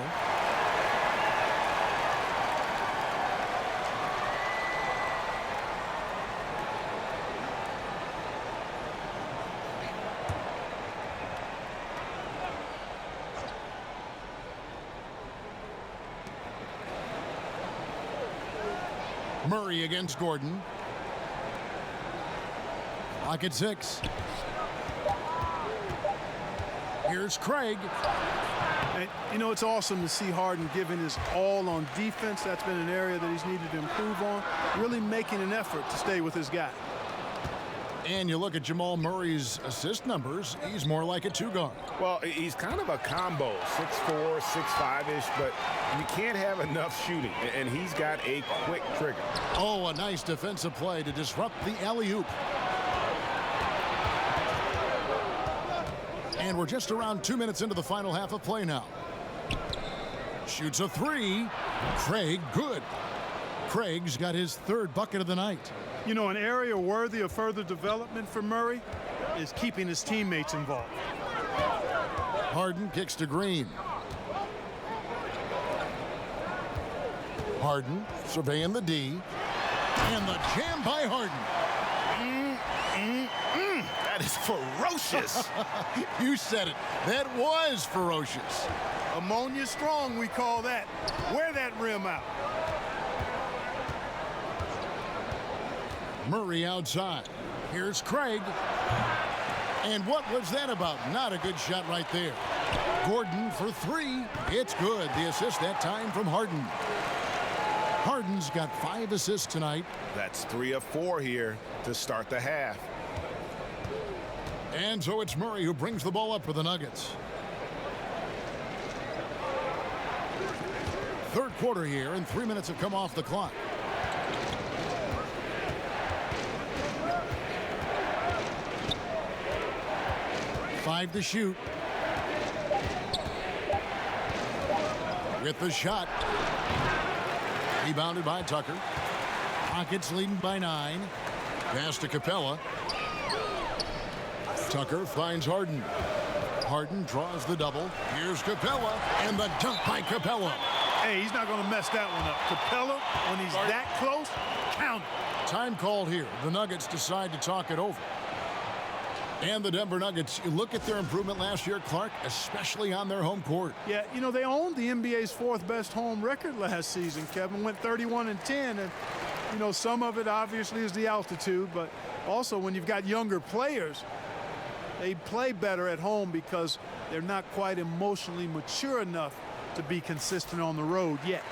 Murray against Gordon. Lock at 6. Here's Craig. And, you know, it's awesome to see Harden giving his all on defense. That's been an area that he's needed to improve on. Really making an effort to stay with his guy. And you look at Jamal Murray's assist numbers, he's more like a 2-guard. Well, he's kind of a combo, 6'4", 6'5"-ish, but you can't have enough shooting, and he's got a quick trigger. Oh, a nice defensive play to disrupt the alley-oop. And we're just around 2 minutes into the final half of play now. Shoots a 3. Craig, good. Craig's got his 3rd bucket of the night. You know, an area worthy of further development for Murray is keeping his teammates involved. Harden kicks to Green. Harden surveying the D. And the jam by Harden. That is ferocious. You said it. That was ferocious. Ammonia strong, we call that. Wear that rim out. Murray outside. Here's Craig. And what was that about? Not a good shot right there. Gordon for 3. It's good. The assist that time from Harden. Harden's got 5 assists tonight. That's 3 of 4 here to start the half. And so it's Murray who brings the ball up for the Nuggets. 3rd quarter here, and 3 minutes have come off the clock. Five to shoot. With the shot. Rebounded by Tucker. Rockets leading by 9. Pass to Capella. Tucker finds Harden. Harden draws the double. Here's Capella, and the dunk by Capella. Hey, he's not going to mess that one up. Capella, when he's that close, count it. Time called here. The Nuggets decide to talk it over. And the Denver Nuggets, you look at their improvement last year, Clark, especially on their home court. Yeah, you know, they owned the NBA's 4th best home record last season, Kevin. Went 31-10, and, you know, some of it obviously is the altitude, but also when you've got younger players, they play better at home because they're not quite emotionally mature enough to be consistent on the road yet.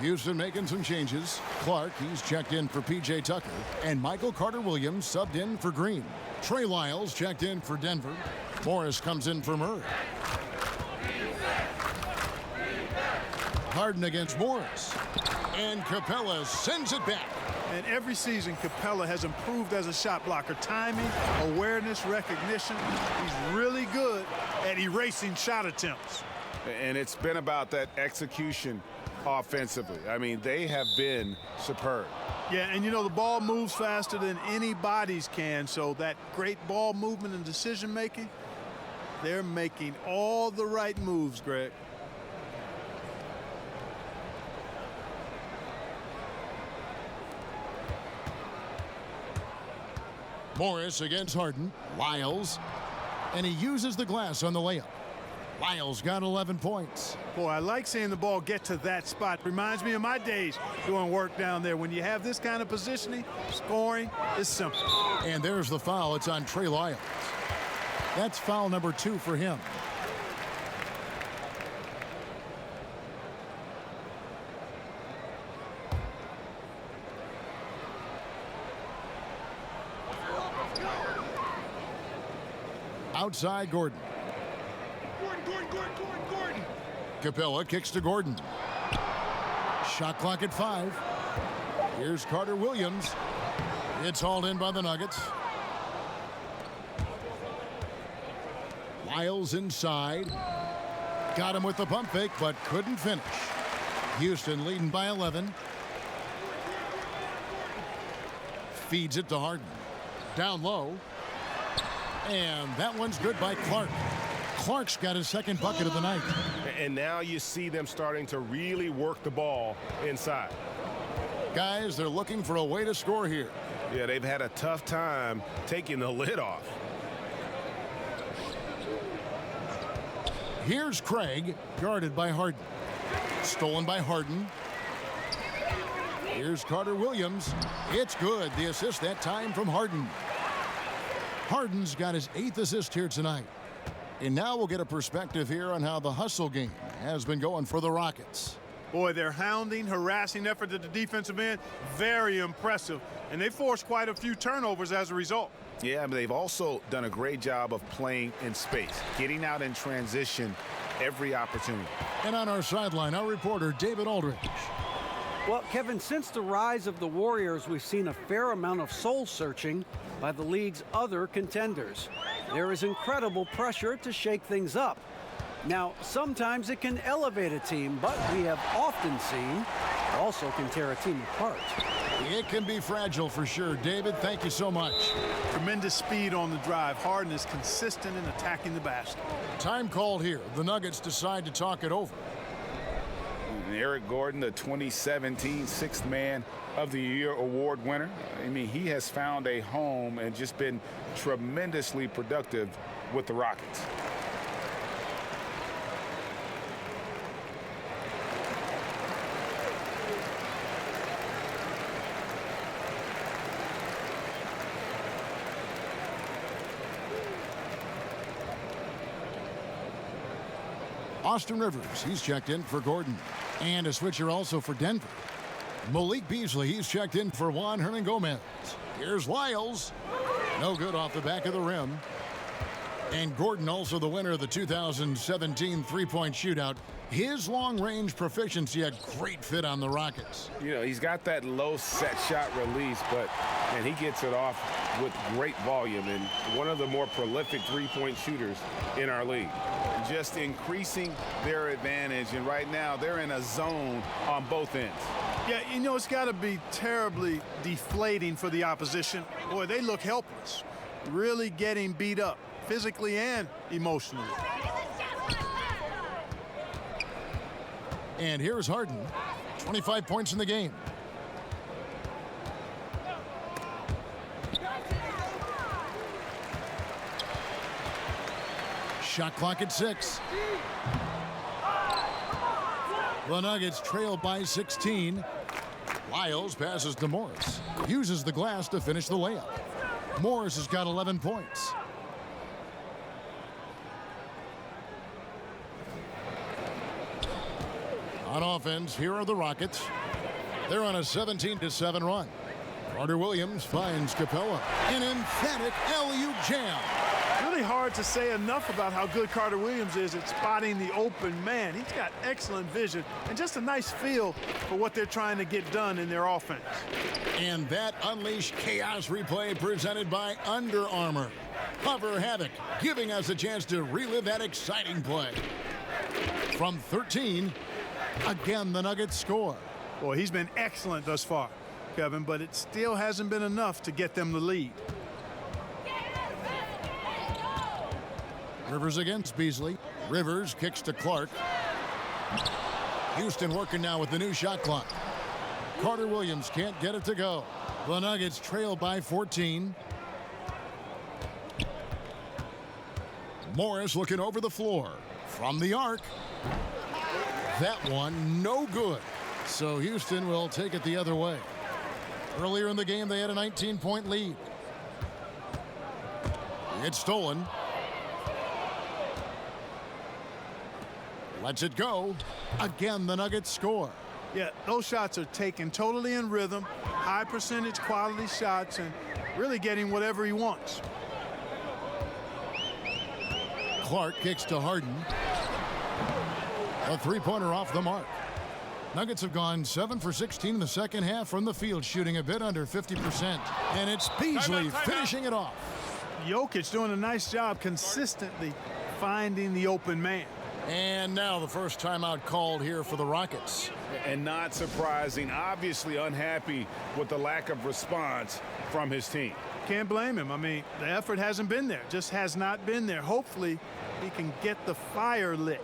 Houston making some changes. Clark, he's checked in for P.J. Tucker. And Michael Carter-Williams subbed in for Green. Trey Lyles checked in for Denver. Morris comes in for Murray. Harden against Morris. And Capella sends it back. And every season, Capella has improved as a shot blocker. Timing, awareness, recognition. He's really good at erasing shot attempts. And it's been about that execution offensively. I mean, they have been superb. Yeah, and you know, the ball moves faster than anybody's can, so that great ball movement and decision making, they're making all the right moves, Greg. Morris against Harden. Lyles. And he uses the glass on the layup. Lyles got 11 points. Boy, I like seeing the ball get to that spot. Reminds me of my days doing work down there. When you have this kind of positioning, scoring is simple. And there's the foul. It's on Trey Lyles. That's foul number 2 for him. Outside Gordon. Gordon. Capella kicks to Gordon. Shot clock at 5. Here's Carter Williams. It's hauled in by the Nuggets. Lyles inside. Got him with the pump fake, but couldn't finish. Houston leading by 11. Feeds it to Harden. Down low. And that one's good by Clark. Clark's got his second bucket of the night. And now you see them starting to really work the ball inside. Guys, they're looking for a way to score here. Yeah, they've had a tough time taking the lid off. Here's Craig, guarded by Harden. Stolen by Harden. Here's Carter Williams. It's good. The assist that time from Harden. Harden's got his 8th assist here tonight. And now we'll get a perspective here on how the hustle game has been going for the Rockets. Boy, their hounding, harassing effort at the defensive end, very impressive. And they forced quite a few turnovers as a result. Yeah, but they've also done a great job of playing in space, getting out in transition every opportunity. And on our sideline, our reporter, David Aldridge. Well, Kevin, since the rise of the Warriors, we've seen a fair amount of soul-searching by the league's other contenders. There is incredible pressure to shake things up. Now, sometimes it can elevate a team, but we have often seen it also can tear a team apart. It can be fragile for sure. David, thank you so much. Tremendous speed on the drive. Harden is consistent in attacking the basket. Time called here. The Nuggets decide to talk it over. Eric Gordon, the 2017 Sixth Man of the Year award winner. I mean, he has found a home and just been tremendously productive with the Rockets. Austin Rivers, he's checked in for Gordon. And a switcher also for Denver. Malik Beasley, he's checked in for Juan Hernangomez. Here's Lyles. No good off the back of the rim. And Gordon, also the winner of the 2017 three-point shootout. His long-range proficiency, a great fit on the Rockets. You know, he's got that low set shot release, and he gets it off with great volume and one of the more prolific three-point shooters in our league. Just increasing their advantage, and right now they're in a zone on both ends. Yeah, you know, it's got to be terribly deflating for the opposition. Boy, they look helpless, really getting beat up physically and emotionally. And here's Harden, 25 points in the game. Shot clock at 6. The Nuggets trail by 16. Lyles passes to Morris. Uses the glass to finish the layup. Morris has got 11 points. On offense, here are the Rockets. They're on a 17-7 run. Carter Williams finds Capella. An emphatic alley-oop jam. Really hard to say enough about how good Carter Williams is at spotting the open man. He's got excellent vision and just a nice feel for what they're trying to get done in their offense. And that unleashed chaos replay presented by Under Armour. Hover Havoc, giving us a chance to relive that exciting play. From 13, again the Nuggets score. Boy, he's been excellent thus far, Kevin, but it still hasn't been enough to get them the lead. Rivers against Beasley. Rivers kicks to Clark. Houston working now with the new shot clock. Carter Williams can't get it to go. The Nuggets trail by 14. Morris looking over the floor. From the arc. That one no good. So Houston will take it the other way. Earlier in the game, they had a 19-point lead. It's stolen. Lets it go. Again, the Nuggets score. Yeah, those shots are taken totally in rhythm, high percentage quality shots, and really getting whatever he wants. Clark kicks to Harden. A three-pointer off the mark. Nuggets have gone 7 for 16 in the second half from the field, shooting a bit under 50%. And it's Beasley finishing it off. Jokic doing a nice job consistently finding the open man. And now the first timeout called here for the Rockets. And not surprising, obviously unhappy with the lack of response from his team. Can't blame him. I mean, the effort hasn't been there, just has not been there. Hopefully, he can get the fire lit.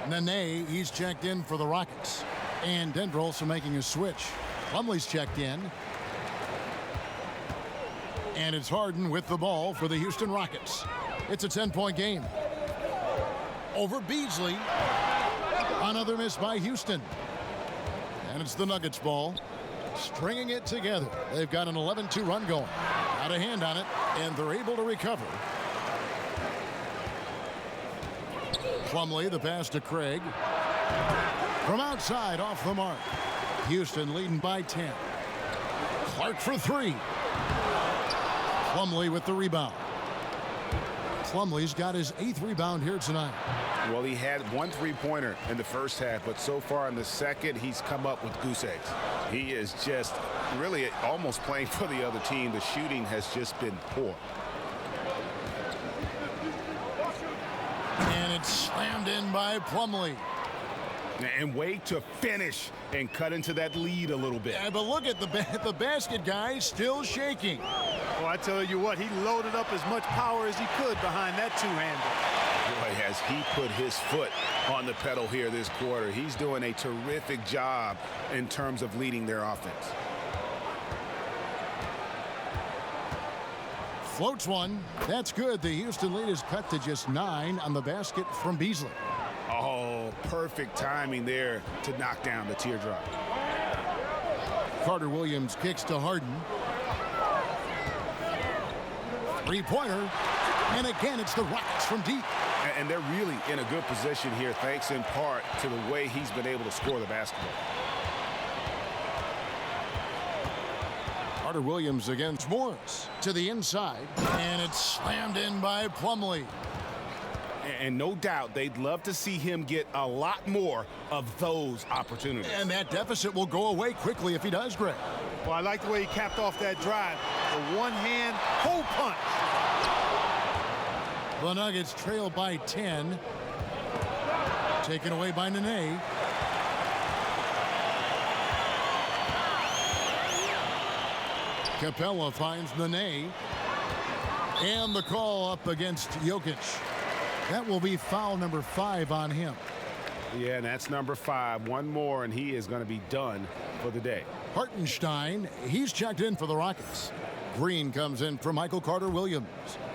Nene, he's checked in for the Rockets. And Denver also making a switch. Plumlee's checked in. And it's Harden with the ball for the Houston Rockets. It's a 10-point game. Over Beasley. Another miss by Houston. And it's the Nuggets ball. Stringing it together. They've got an 11-2 run going. Got a hand on it, and they're able to recover. Plumlee, the pass to Craig. From outside, off the mark. Houston leading by 10. Clark for three. Plumlee with the rebound. Plumlee's got his 8th rebound here tonight. Well, he had one three-pointer in the first half, but so far in the second, he's come up with goose eggs. He is just really almost playing for the other team. The shooting has just been poor. And it's slammed in by Plumlee. And way to finish and cut into that lead a little bit. Yeah, but look at the basket guy still shaking. Oh, I tell you what, he loaded up as much power as he could behind that two-hander. Boy, has he put his foot on the pedal here this quarter. He's doing a terrific job in terms of leading their offense. Floats one. That's good. The Houston lead is cut to just 9 on the basket from Beasley. Oh, perfect timing there to knock down the teardrop. Carter Williams kicks to Harden. Three-pointer. And again, it's the Rockets from deep. And they're really in a good position here, thanks in part to the way he's been able to score the basketball. Carter Williams against Morris to the inside. And it's slammed in by Plumlee. And no doubt they'd love to see him get a lot more of those opportunities. And that deficit will go away quickly if he does, Greg. Well, I like the way he capped off that drive. The one-hand hole punch. The Nuggets trail by 10. Taken away by Nene. Capella finds Nene. And the call up against Jokic. That will be foul number 5 on him. Yeah, and that's number 5. One more, and he is going to be done for the day. Hartenstein, he's checked in for the Rockets. Green comes in for Michael Carter Williams.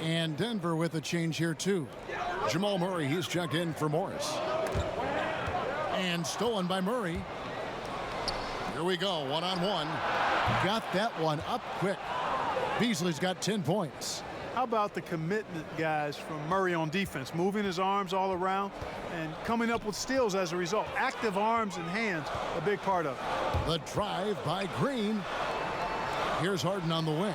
And Denver with a change here, too. Jamal Murray, he's checked in for Morris. And stolen by Murray. Here we go, one-on-one. Got that one up quick. Beasley's got 10 points. How about the commitment, guys, from Murray on defense, moving his arms all around and coming up with steals as a result. Active arms and hands, a big part of it. The drive by Green. Here's Harden on the wing.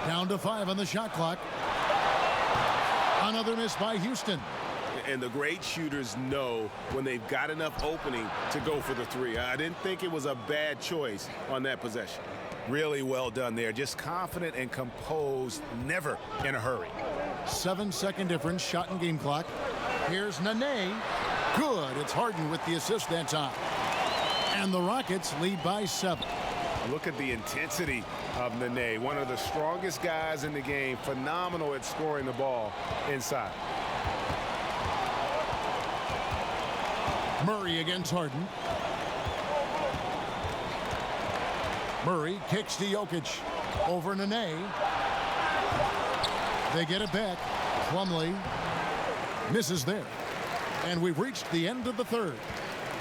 Down to 5 on the shot clock. Another miss by Houston. And the great shooters know when they've got enough opening to go for the three. I didn't think it was a bad choice on that possession. Really well done there. Just confident and composed, never in a hurry. 7-second difference, shot and game clock. Here's Nene. Good. It's Harden with the assist that time. And the Rockets lead by 7. Look at the intensity of Nene, one of the strongest guys in the game, phenomenal at scoring the ball inside. Murray against Harden. Murray kicks to Jokic. Over Nene. They get it back. Plumlee misses there. And we've reached the end of the third.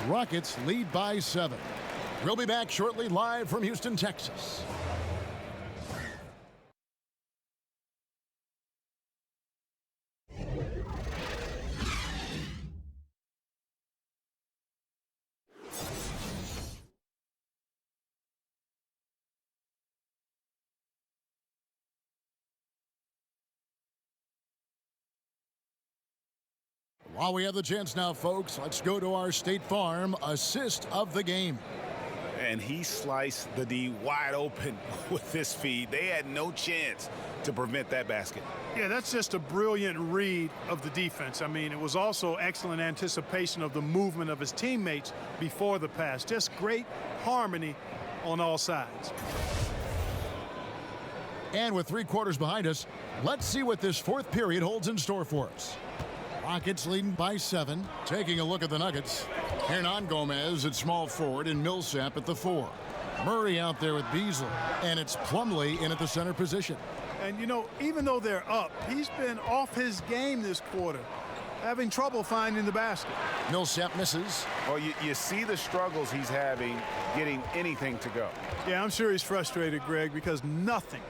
Rockets lead by 7. We'll be back shortly, live from Houston, Texas. While we have the chance now, folks, let's go to our State Farm assist of the game. And he sliced the D wide open with this feed. They had no chance to prevent that basket. Yeah, that's just a brilliant read of the defense. I mean, it was also excellent anticipation of the movement of his teammates before the pass. Just great harmony on all sides. And with 3 quarters behind us, let's see what this fourth period holds in store for us. Rockets leading by 7. Taking a look at the Nuggets. Hernangomez at small forward and Millsap at the 4. Murray out there with Beasley. And it's Plumlee in at the center position. And, you know, even though they're up, he's been off his game this quarter, having trouble finding the basket. Millsap misses. Well, you see the struggles he's having getting anything to go. Yeah, I'm sure he's frustrated, Greg, because nothing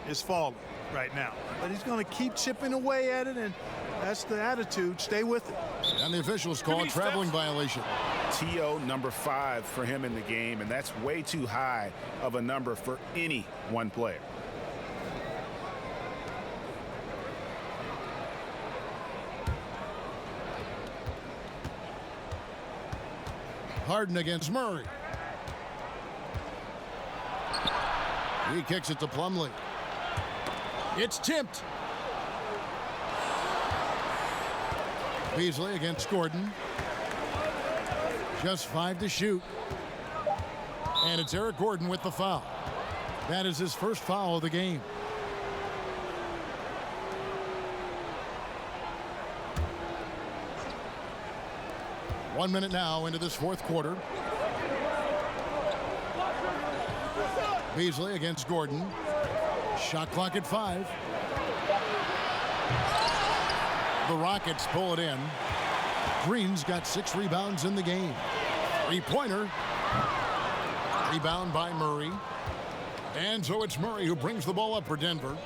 is falling right now. But he's going to keep chipping away at it, and that's the attitude. Stay with it. And the officials call a traveling violation. TO number 5 for him in the game, and that's way too high of a number for any one player. Harden against Murray. He kicks it to Plumlee. It's tipped. Beasley against Gordon. Just 5 to shoot. And it's Eric Gordon with the foul. That is his first foul of the game. One minute now into this fourth quarter. Beasley against Gordon. Shot clock at 5. The Rockets pull it in. Green's got 6 rebounds in the game. 3-pointer. Rebound by Murray. And so it's Murray who brings the ball up for Denver.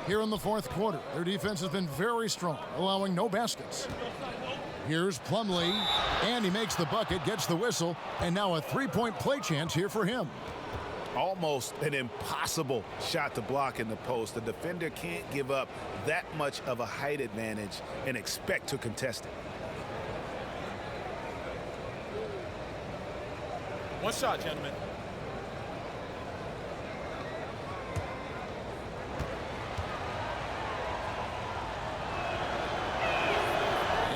Here in the fourth quarter, their defense has been very strong, allowing no baskets. Here's Plumlee, and he makes the bucket, gets the whistle, and now a 3-point play chance here for him. Almost an impossible shot to block in the post. The defender can't give up that much of a height advantage and expect to contest it. One shot, gentlemen.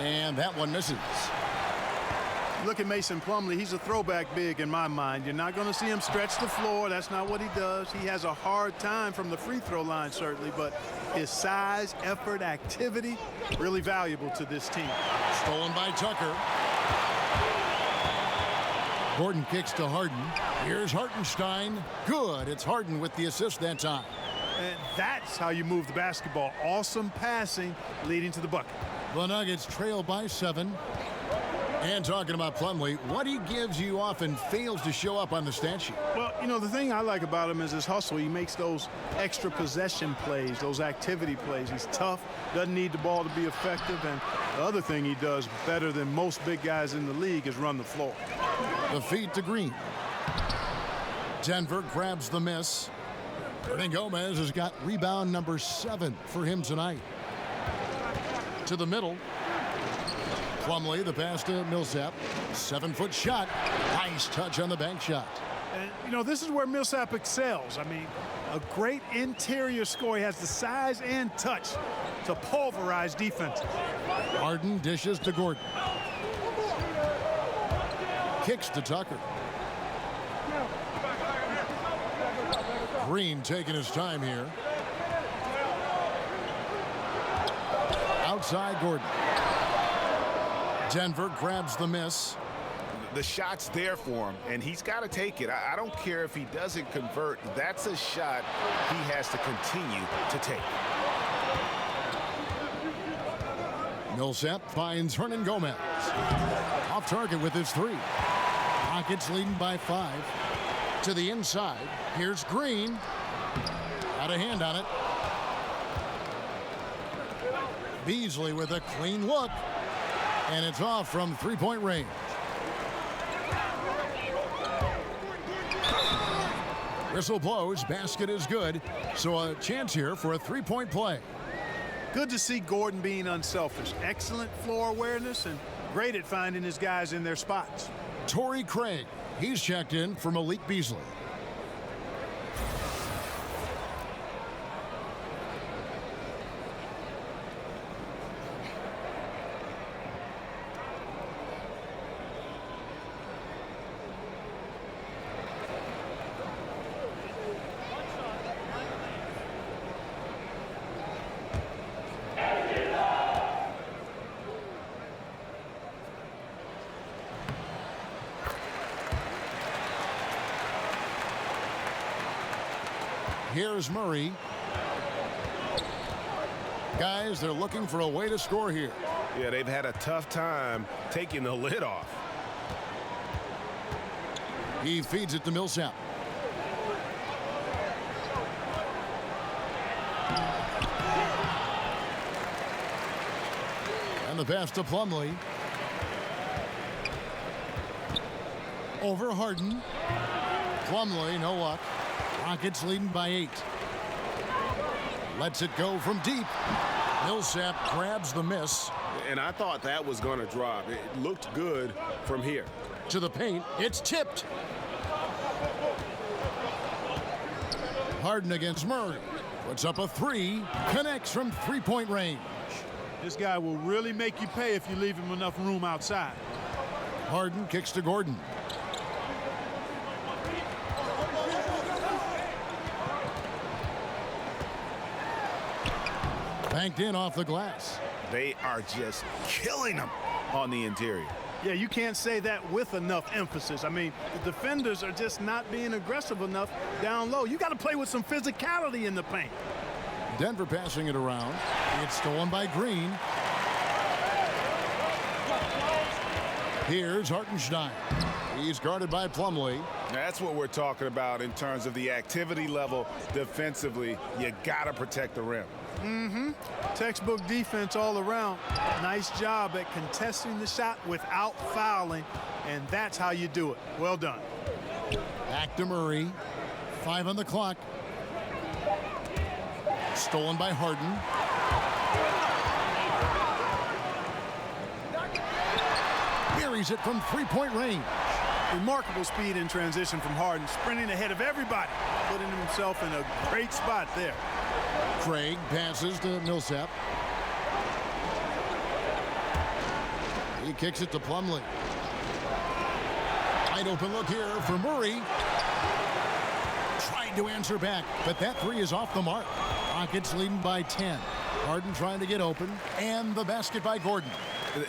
And that one misses. Look at Mason Plumlee. He's a throwback big in my mind. You're not going to see him stretch the floor. That's not what he does. He has a hard time from the free throw line, certainly, but his size, effort, activity, really valuable to this team. Stolen by Tucker. Gordon kicks to Harden. Here's Hartenstein. Good. It's Harden with the assist that time. And that's how you move the basketball. Awesome passing leading to the bucket. The Nuggets trail by 7. And talking about Plumlee, what he gives you often fails to show up on the stat sheet. Well, you know, the thing I like about him is his hustle. He makes those extra possession plays, those activity plays. He's tough, doesn't need the ball to be effective, and the other thing he does better than most big guys in the league is run the floor. The feed to Green. Denver grabs the miss. Hernangomez has got rebound number 7 for him tonight. To the middle. Plumlee, the pass to Millsap. 7-foot shot. Nice touch on the bank shot. And, you know, this is where Millsap excels. I mean, a great interior scorer. He has the size and touch to pulverize defense. Harden dishes to Gordon. Kicks to Tucker. Green taking his time here. Outside Gordon. Denver grabs the miss. The shot's there for him, and he's got to take it. I don't care if he doesn't convert. That's a shot he has to continue to take. Millsap finds Hernangomez. Off target with his 3. Rockets leading by 5. To the inside. Here's Green. Got a hand on it. Beasley with a clean look. And it's off from 3-point range. Whistle blows. Basket is good. So a chance here for a 3-point play. Good to see Gordon being unselfish. Excellent floor awareness and great at finding his guys in their spots. Torrey Craig. He's checked in for Malik Beasley. Here's Murray. Guys, they're looking for a way to score here. Yeah, they've had a tough time taking the lid off. He feeds it to Millsap. And the pass to Plumlee. Over Harden. Plumlee, no luck. Rockets leading by 8. Lets it go from deep. Millsap grabs the miss. And I thought that was going to drop. It looked good from here. To the paint. It's tipped. Harden against Murray. Puts up a 3. Connects from 3-point range. This guy will really make you pay if you leave him enough room outside. Harden kicks to Gordon. Banked in off the glass. They are just killing them on the interior. Yeah, you can't say that with enough emphasis. I mean, the defenders are just not being aggressive enough down low. You got to play with some physicality in the paint. Denver passing it around. It's stolen by Green. Here's Hartenstein. He's guarded by Plumlee. That's what we're talking about in terms of the activity level defensively. You got to protect the rim. Textbook defense all around. Nice job at contesting the shot without fouling, and that's how you do it. Well done. Back to Murray. 5 on the clock. Stolen by Harden. Buries it from 3-point range. Remarkable speed in transition from Harden, sprinting ahead of everybody, putting himself in a great spot there. Craig passes to Millsap. He kicks it to Plumlee. Wide open look here for Murray. Tried to answer back, but that 3 is off the mark. Rockets leading by 10. Harden trying to get open, and the basket by Gordon.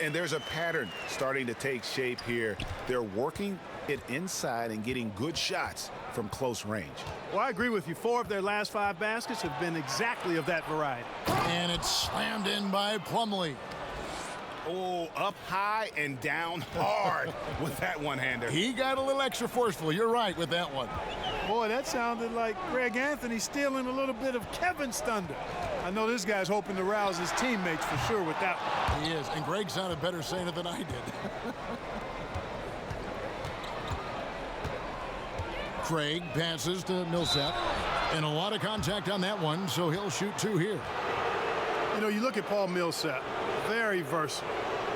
And there's a pattern starting to take shape here. They're working it inside and getting good shots from close range. Well, I agree with you. 4 of their last 5 baskets have been exactly of that variety. And it's slammed in by Plumlee. Oh, up high and down hard with that one-hander. He got a little extra forceful. You're right with that one. Boy, that sounded like Greg Anthony stealing a little bit of Kevin's thunder. I know this guy's hoping to rouse his teammates for sure with that one. He is, and Greg sounded better saying it than I did. Craig passes to Millsap, and a lot of contact on that one, so he'll shoot 2 here. You know, you look at Paul Millsap, very versatile.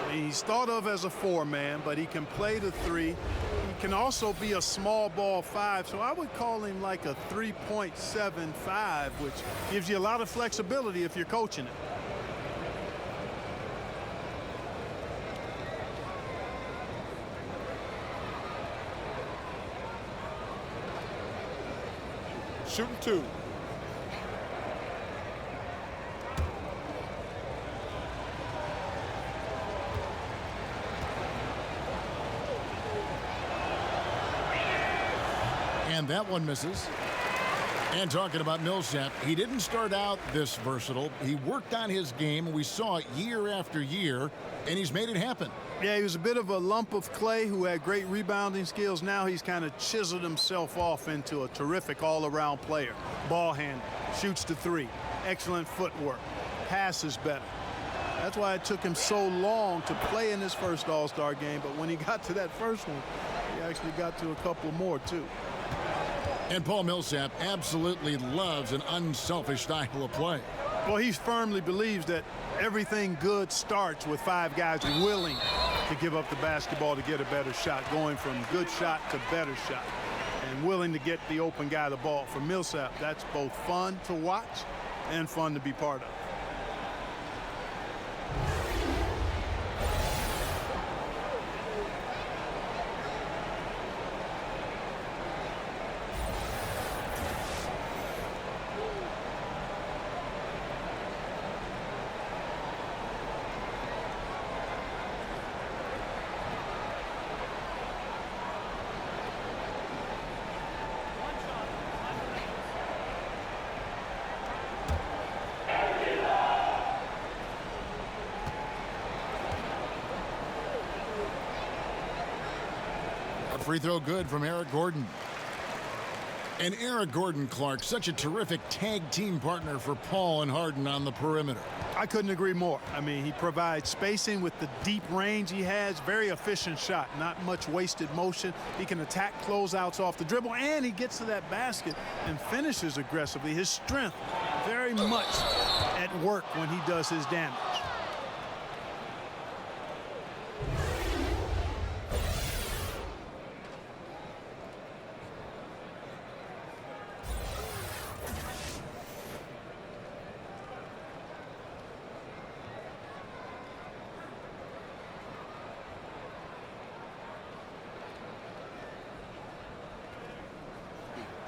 I mean, he's thought of as a 4-man, but he can play the 3. He can also be a small ball 5, so I would call him like a 3.75, which gives you a lot of flexibility if you're coaching him. Shooting 2. And that one misses. And talking about Millsap, he didn't start out this versatile. He worked on his game. We saw it year after year, and he's made it happen. Yeah, he was a bit of a lump of clay who had great rebounding skills. Now he's kind of chiseled himself off into a terrific all-around player. Ball handler, shoots the 3, excellent footwork, passes better. That's why it took him so long to play in his first All-Star game, but when he got to that first one, he actually got to a couple more too. And Paul Millsap absolutely loves an unselfish style of play. Well, he firmly believes that everything good starts with 5 guys willing to give up the basketball to get a better shot, going from good shot to better shot, and willing to get the open guy the ball. For Millsap, that's both fun to watch and fun to be part of. Free throw good from Eric Gordon. And Eric Gordon, Clark, such a terrific tag team partner for Paul and Harden on the perimeter. I couldn't agree more. I mean, he provides spacing with the deep range he has. Very efficient shot, not much wasted motion. He can attack closeouts off the dribble, and he gets to that basket and finishes aggressively. His strength very much at work when he does his damage.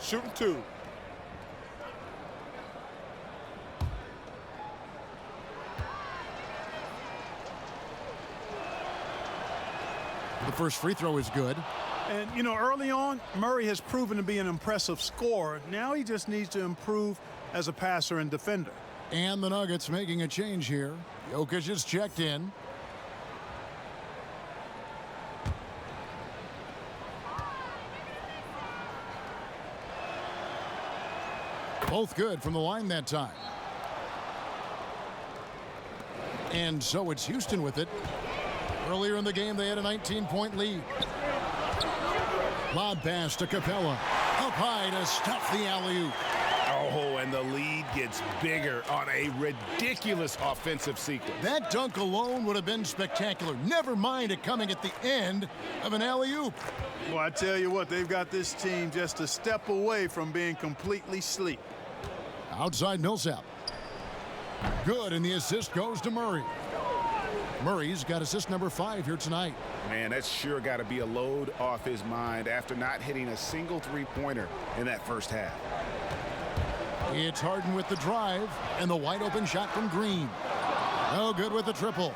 Shooting 2. The first free throw is good. And, you know, early on, Murray has proven to be an impressive scorer. Now he just needs to improve as a passer and defender. And the Nuggets making a change here. Jokic is checked in. Both good from the line that time. And so it's Houston with it. Earlier in the game, they had a 19-point lead. Lob pass to Capella. Up high to stuff the alley-oop. Oh, and the lead gets bigger on a ridiculous offensive sequence. That dunk alone would have been spectacular. Never mind it coming at the end of an alley-oop. Well, I tell you what, they've got this team just a step away from being completely asleep. Outside Millsap. Good, and the assist goes to Murray. Murray's got assist number 5 here tonight. Man, that's sure got to be a load off his mind after not hitting a single three-pointer in that first half. It's Harden with the drive, and the wide-open shot from Green. No good with the triple.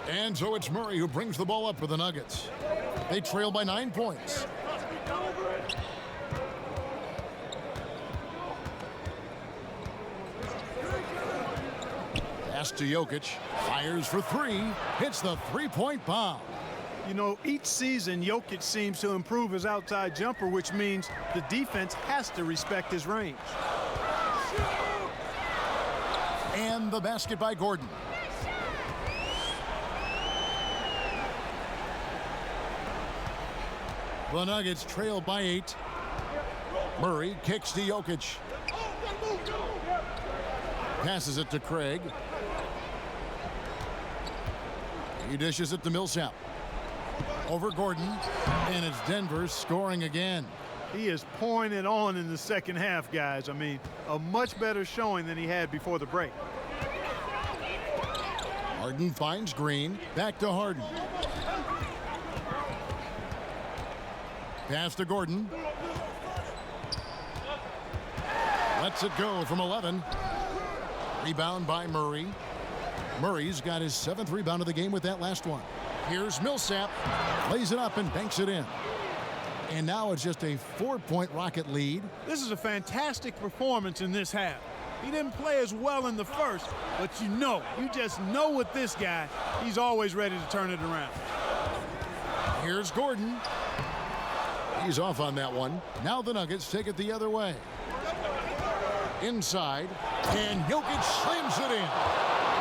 And so it's Murray who brings the ball up for the Nuggets. They trail by 9 points. Pass to Jokic. Fires for three. Hits the three-point bomb. You know, each season, Jokic seems to improve his outside jumper, which means the defense has to respect his range. And the basket by Gordon. The Nuggets trail by 8. Murray kicks to Jokic. Passes it to Craig. He dishes it to Millsap. Over Gordon, and it's Denver scoring again. He is pouring it on in the second half, guys. I mean, a much better showing than he had before the break. Harden finds Green. Back to Harden. Pass to Gordon. Lets it go from 11. Rebound by Murray. Murray's got his 7th rebound of the game with that last one. Here's Millsap. Lays it up and banks it in. And now it's just a 4-point Rocket lead. This is a fantastic performance in this half. He didn't play as well in the first, but you just know with this guy, he's always ready to turn it around. Here's Gordon. He's off on that one. Now the Nuggets take it the other way. Inside, and Jokic slams it in.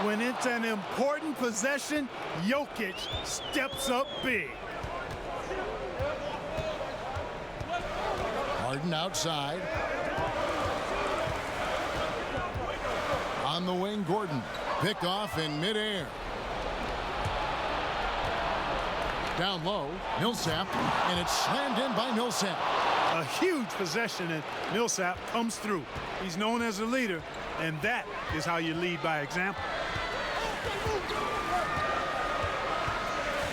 When it's an important possession, Jokic steps up big. Harden outside. On the wing, Gordon. Picked off in midair. Down low, Millsap, and it's slammed in by Millsap. A huge possession, and Millsap comes through. He's known as a leader, and that is how you lead by example.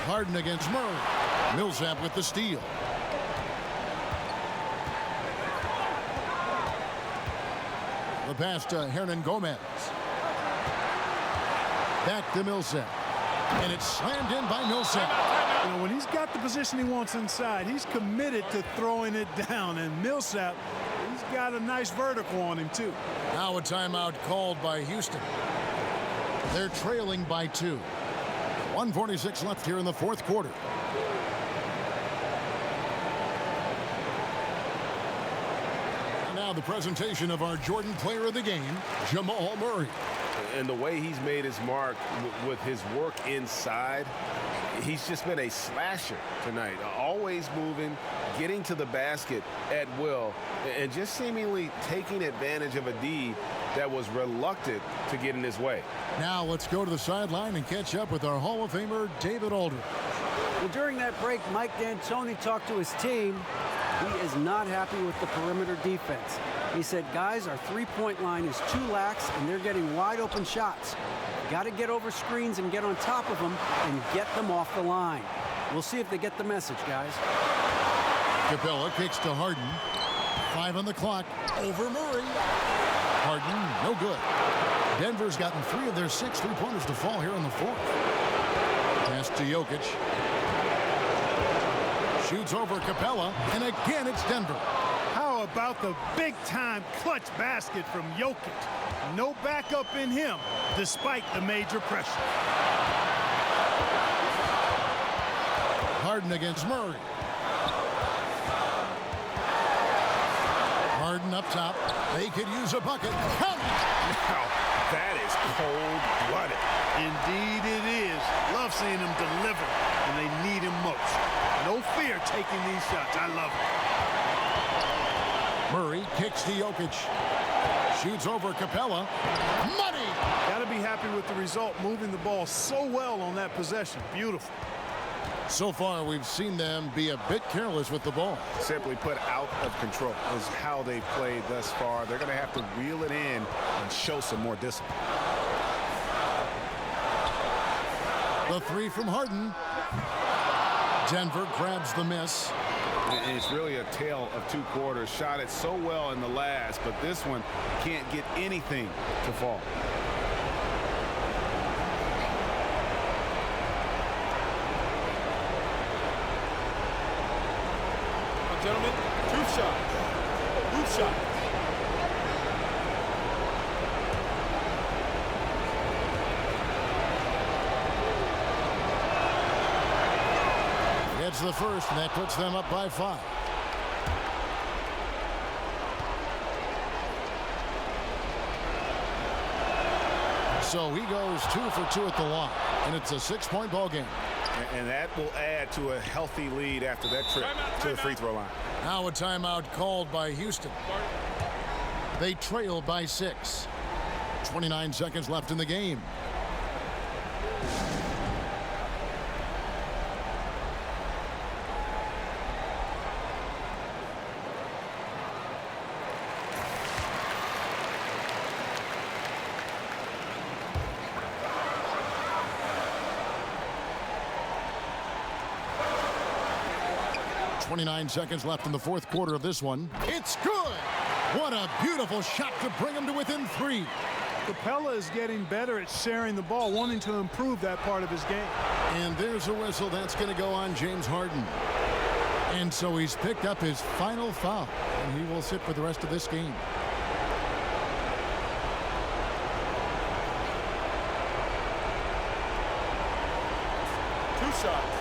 Harden against Murray. Millsap with the steal. The pass to Hernan Gomez. Back to Millsap. And it's slammed in by Millsap. You know, when he's got the position he wants inside, he's committed to throwing it down. And Millsap, he's got a nice vertical on him, too. Now a timeout called by Houston. They're trailing by 2. 1:46 left here in the fourth quarter. And now the presentation of our Jordan Player of the Game, Jamal Murray. And the way he's made his mark with his work inside, he's just been a slasher tonight. Always moving, getting to the basket at will, and just seemingly taking advantage of a D that was reluctant to get in his way. Now let's go to the sideline and catch up with our Hall of Famer, David Aldridge. Well, during that break, Mike D'Antoni talked to his team. He is not happy with the perimeter defense. He said, guys, our three-point line is too lax, and they're getting wide-open shots. Got to get over screens and get on top of them and get them off the line. We'll see if they get the message, guys. Capella kicks to Harden. 5 on the clock. Over Murray. Harden, no good. Denver's gotten 3 of their 6 three-pointers to fall here in the fourth. Pass to Jokic. Shoots over Capella, and again it's Denver. How about the big-time clutch basket from Jokic? No backup in him, despite the major pressure. Harden against Murray. Harden up top. They could use a bucket. Count it! Now, that is cold-blooded. Indeed it is. Love seeing him deliver when they need him most. No fear taking these shots. I love it. Murray kicks to Jokic. Shoots over Capella. Money! Got to be happy with the result, moving the ball so well on that possession. Beautiful. So far, we've seen them be a bit careless with the ball. Simply put, out of control is how they've played thus far. They're going to have to reel it in and show some more discipline. The 3 from Harden. Denver grabs the miss. And it's really a tale of 2 quarters. Shot it so well in the last, but this one can't get anything to fall. Gentlemen, truth shot. Truth shot. It's the first, and that puts them up by 5. So he goes 2 for 2 at the line, and it's a 6-point ball game. And that will add to a healthy lead after that trip to the free throw line. Now a timeout called by Houston. They trail by 6. 29 seconds left in the game. .29 seconds left in the fourth quarter of this one. It's good! What a beautiful shot to bring them to within 3. Capella is getting better at sharing the ball, wanting to improve that part of his game. And there's a whistle. That's going to go on James Harden. And so he's picked up his final foul, and he will sit for the rest of this game. Two shots.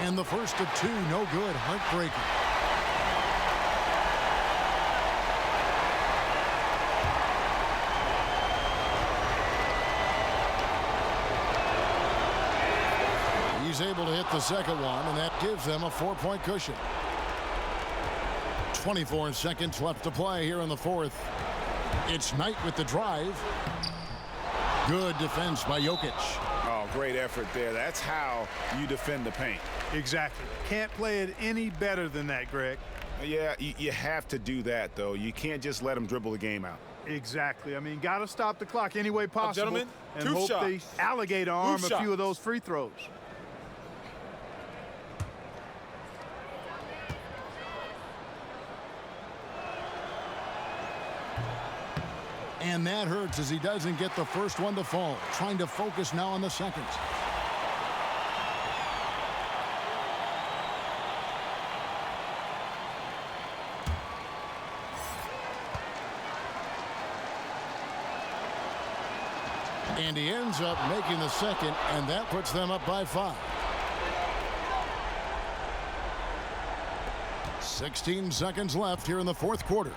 And the first of 2, no good. Heartbreaking. He's able to hit the second one, and that gives them a 4-point cushion. 24 seconds left to play here in the fourth. It's Knight with the drive. Good defense by Jokic. Oh, great effort there. That's how you defend the paint. Exactly. Can't play it any better than that, Greg. Yeah, you have to do that, though. You can't just let them dribble the game out. Exactly. I mean, got to stop the clock any way possible. Gentlemen, and two hope shots. they alligator arm a few of those free throws. And that hurts as he doesn't get the first one to fall. Trying to focus now on the seconds. And he ends up making the second, and that puts them up by 5. 16 seconds left here in the fourth quarter.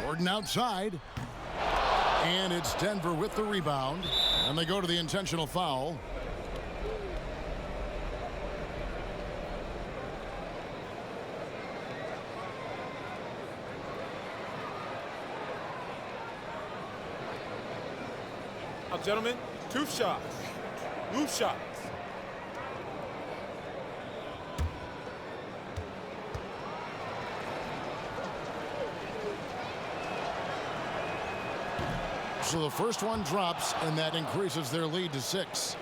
Gordon outside. And it's Denver with the rebound. And they go to the intentional foul. Now, gentlemen, two shots. Loose shots. So the first one drops, and that increases their lead to 6.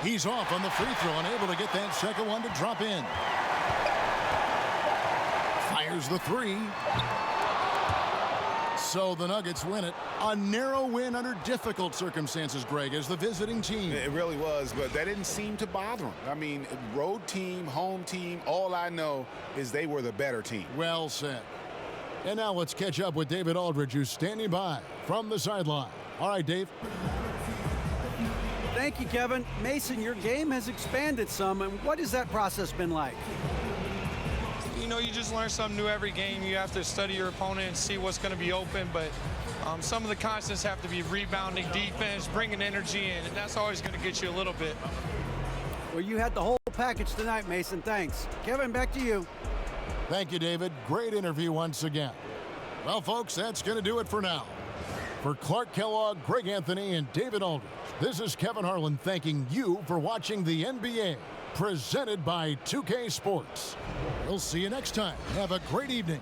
He's off on the free throw, unable to get that second one to drop in. Fires the 3. So the Nuggets win it. A narrow win under difficult circumstances, Greg, as the visiting team. It really was, but that didn't seem to bother them. I mean, road team, home team, all I know is they were the better team. Well said. And now let's catch up with David Aldridge, who's standing by from the sideline. All right, Dave. Thank you, Kevin. Mason, your game has expanded some, and what has that process been like? You know, you just learn something new every game. You have to study your opponent and see what's going to be open, but some of the constants have to be rebounding, defense, bringing energy in, and that's always going to get you a little bit. Well, you had the whole package tonight, Mason. Thanks. Kevin, back to you. Thank you, David. Great interview once again. Well, folks, that's going to do it for now. For Clark Kellogg, Greg Anthony, and David Aldridge, this is Kevin Harlan thanking you for watching the NBA, presented by 2K Sports. We'll see you next time. Have a great evening.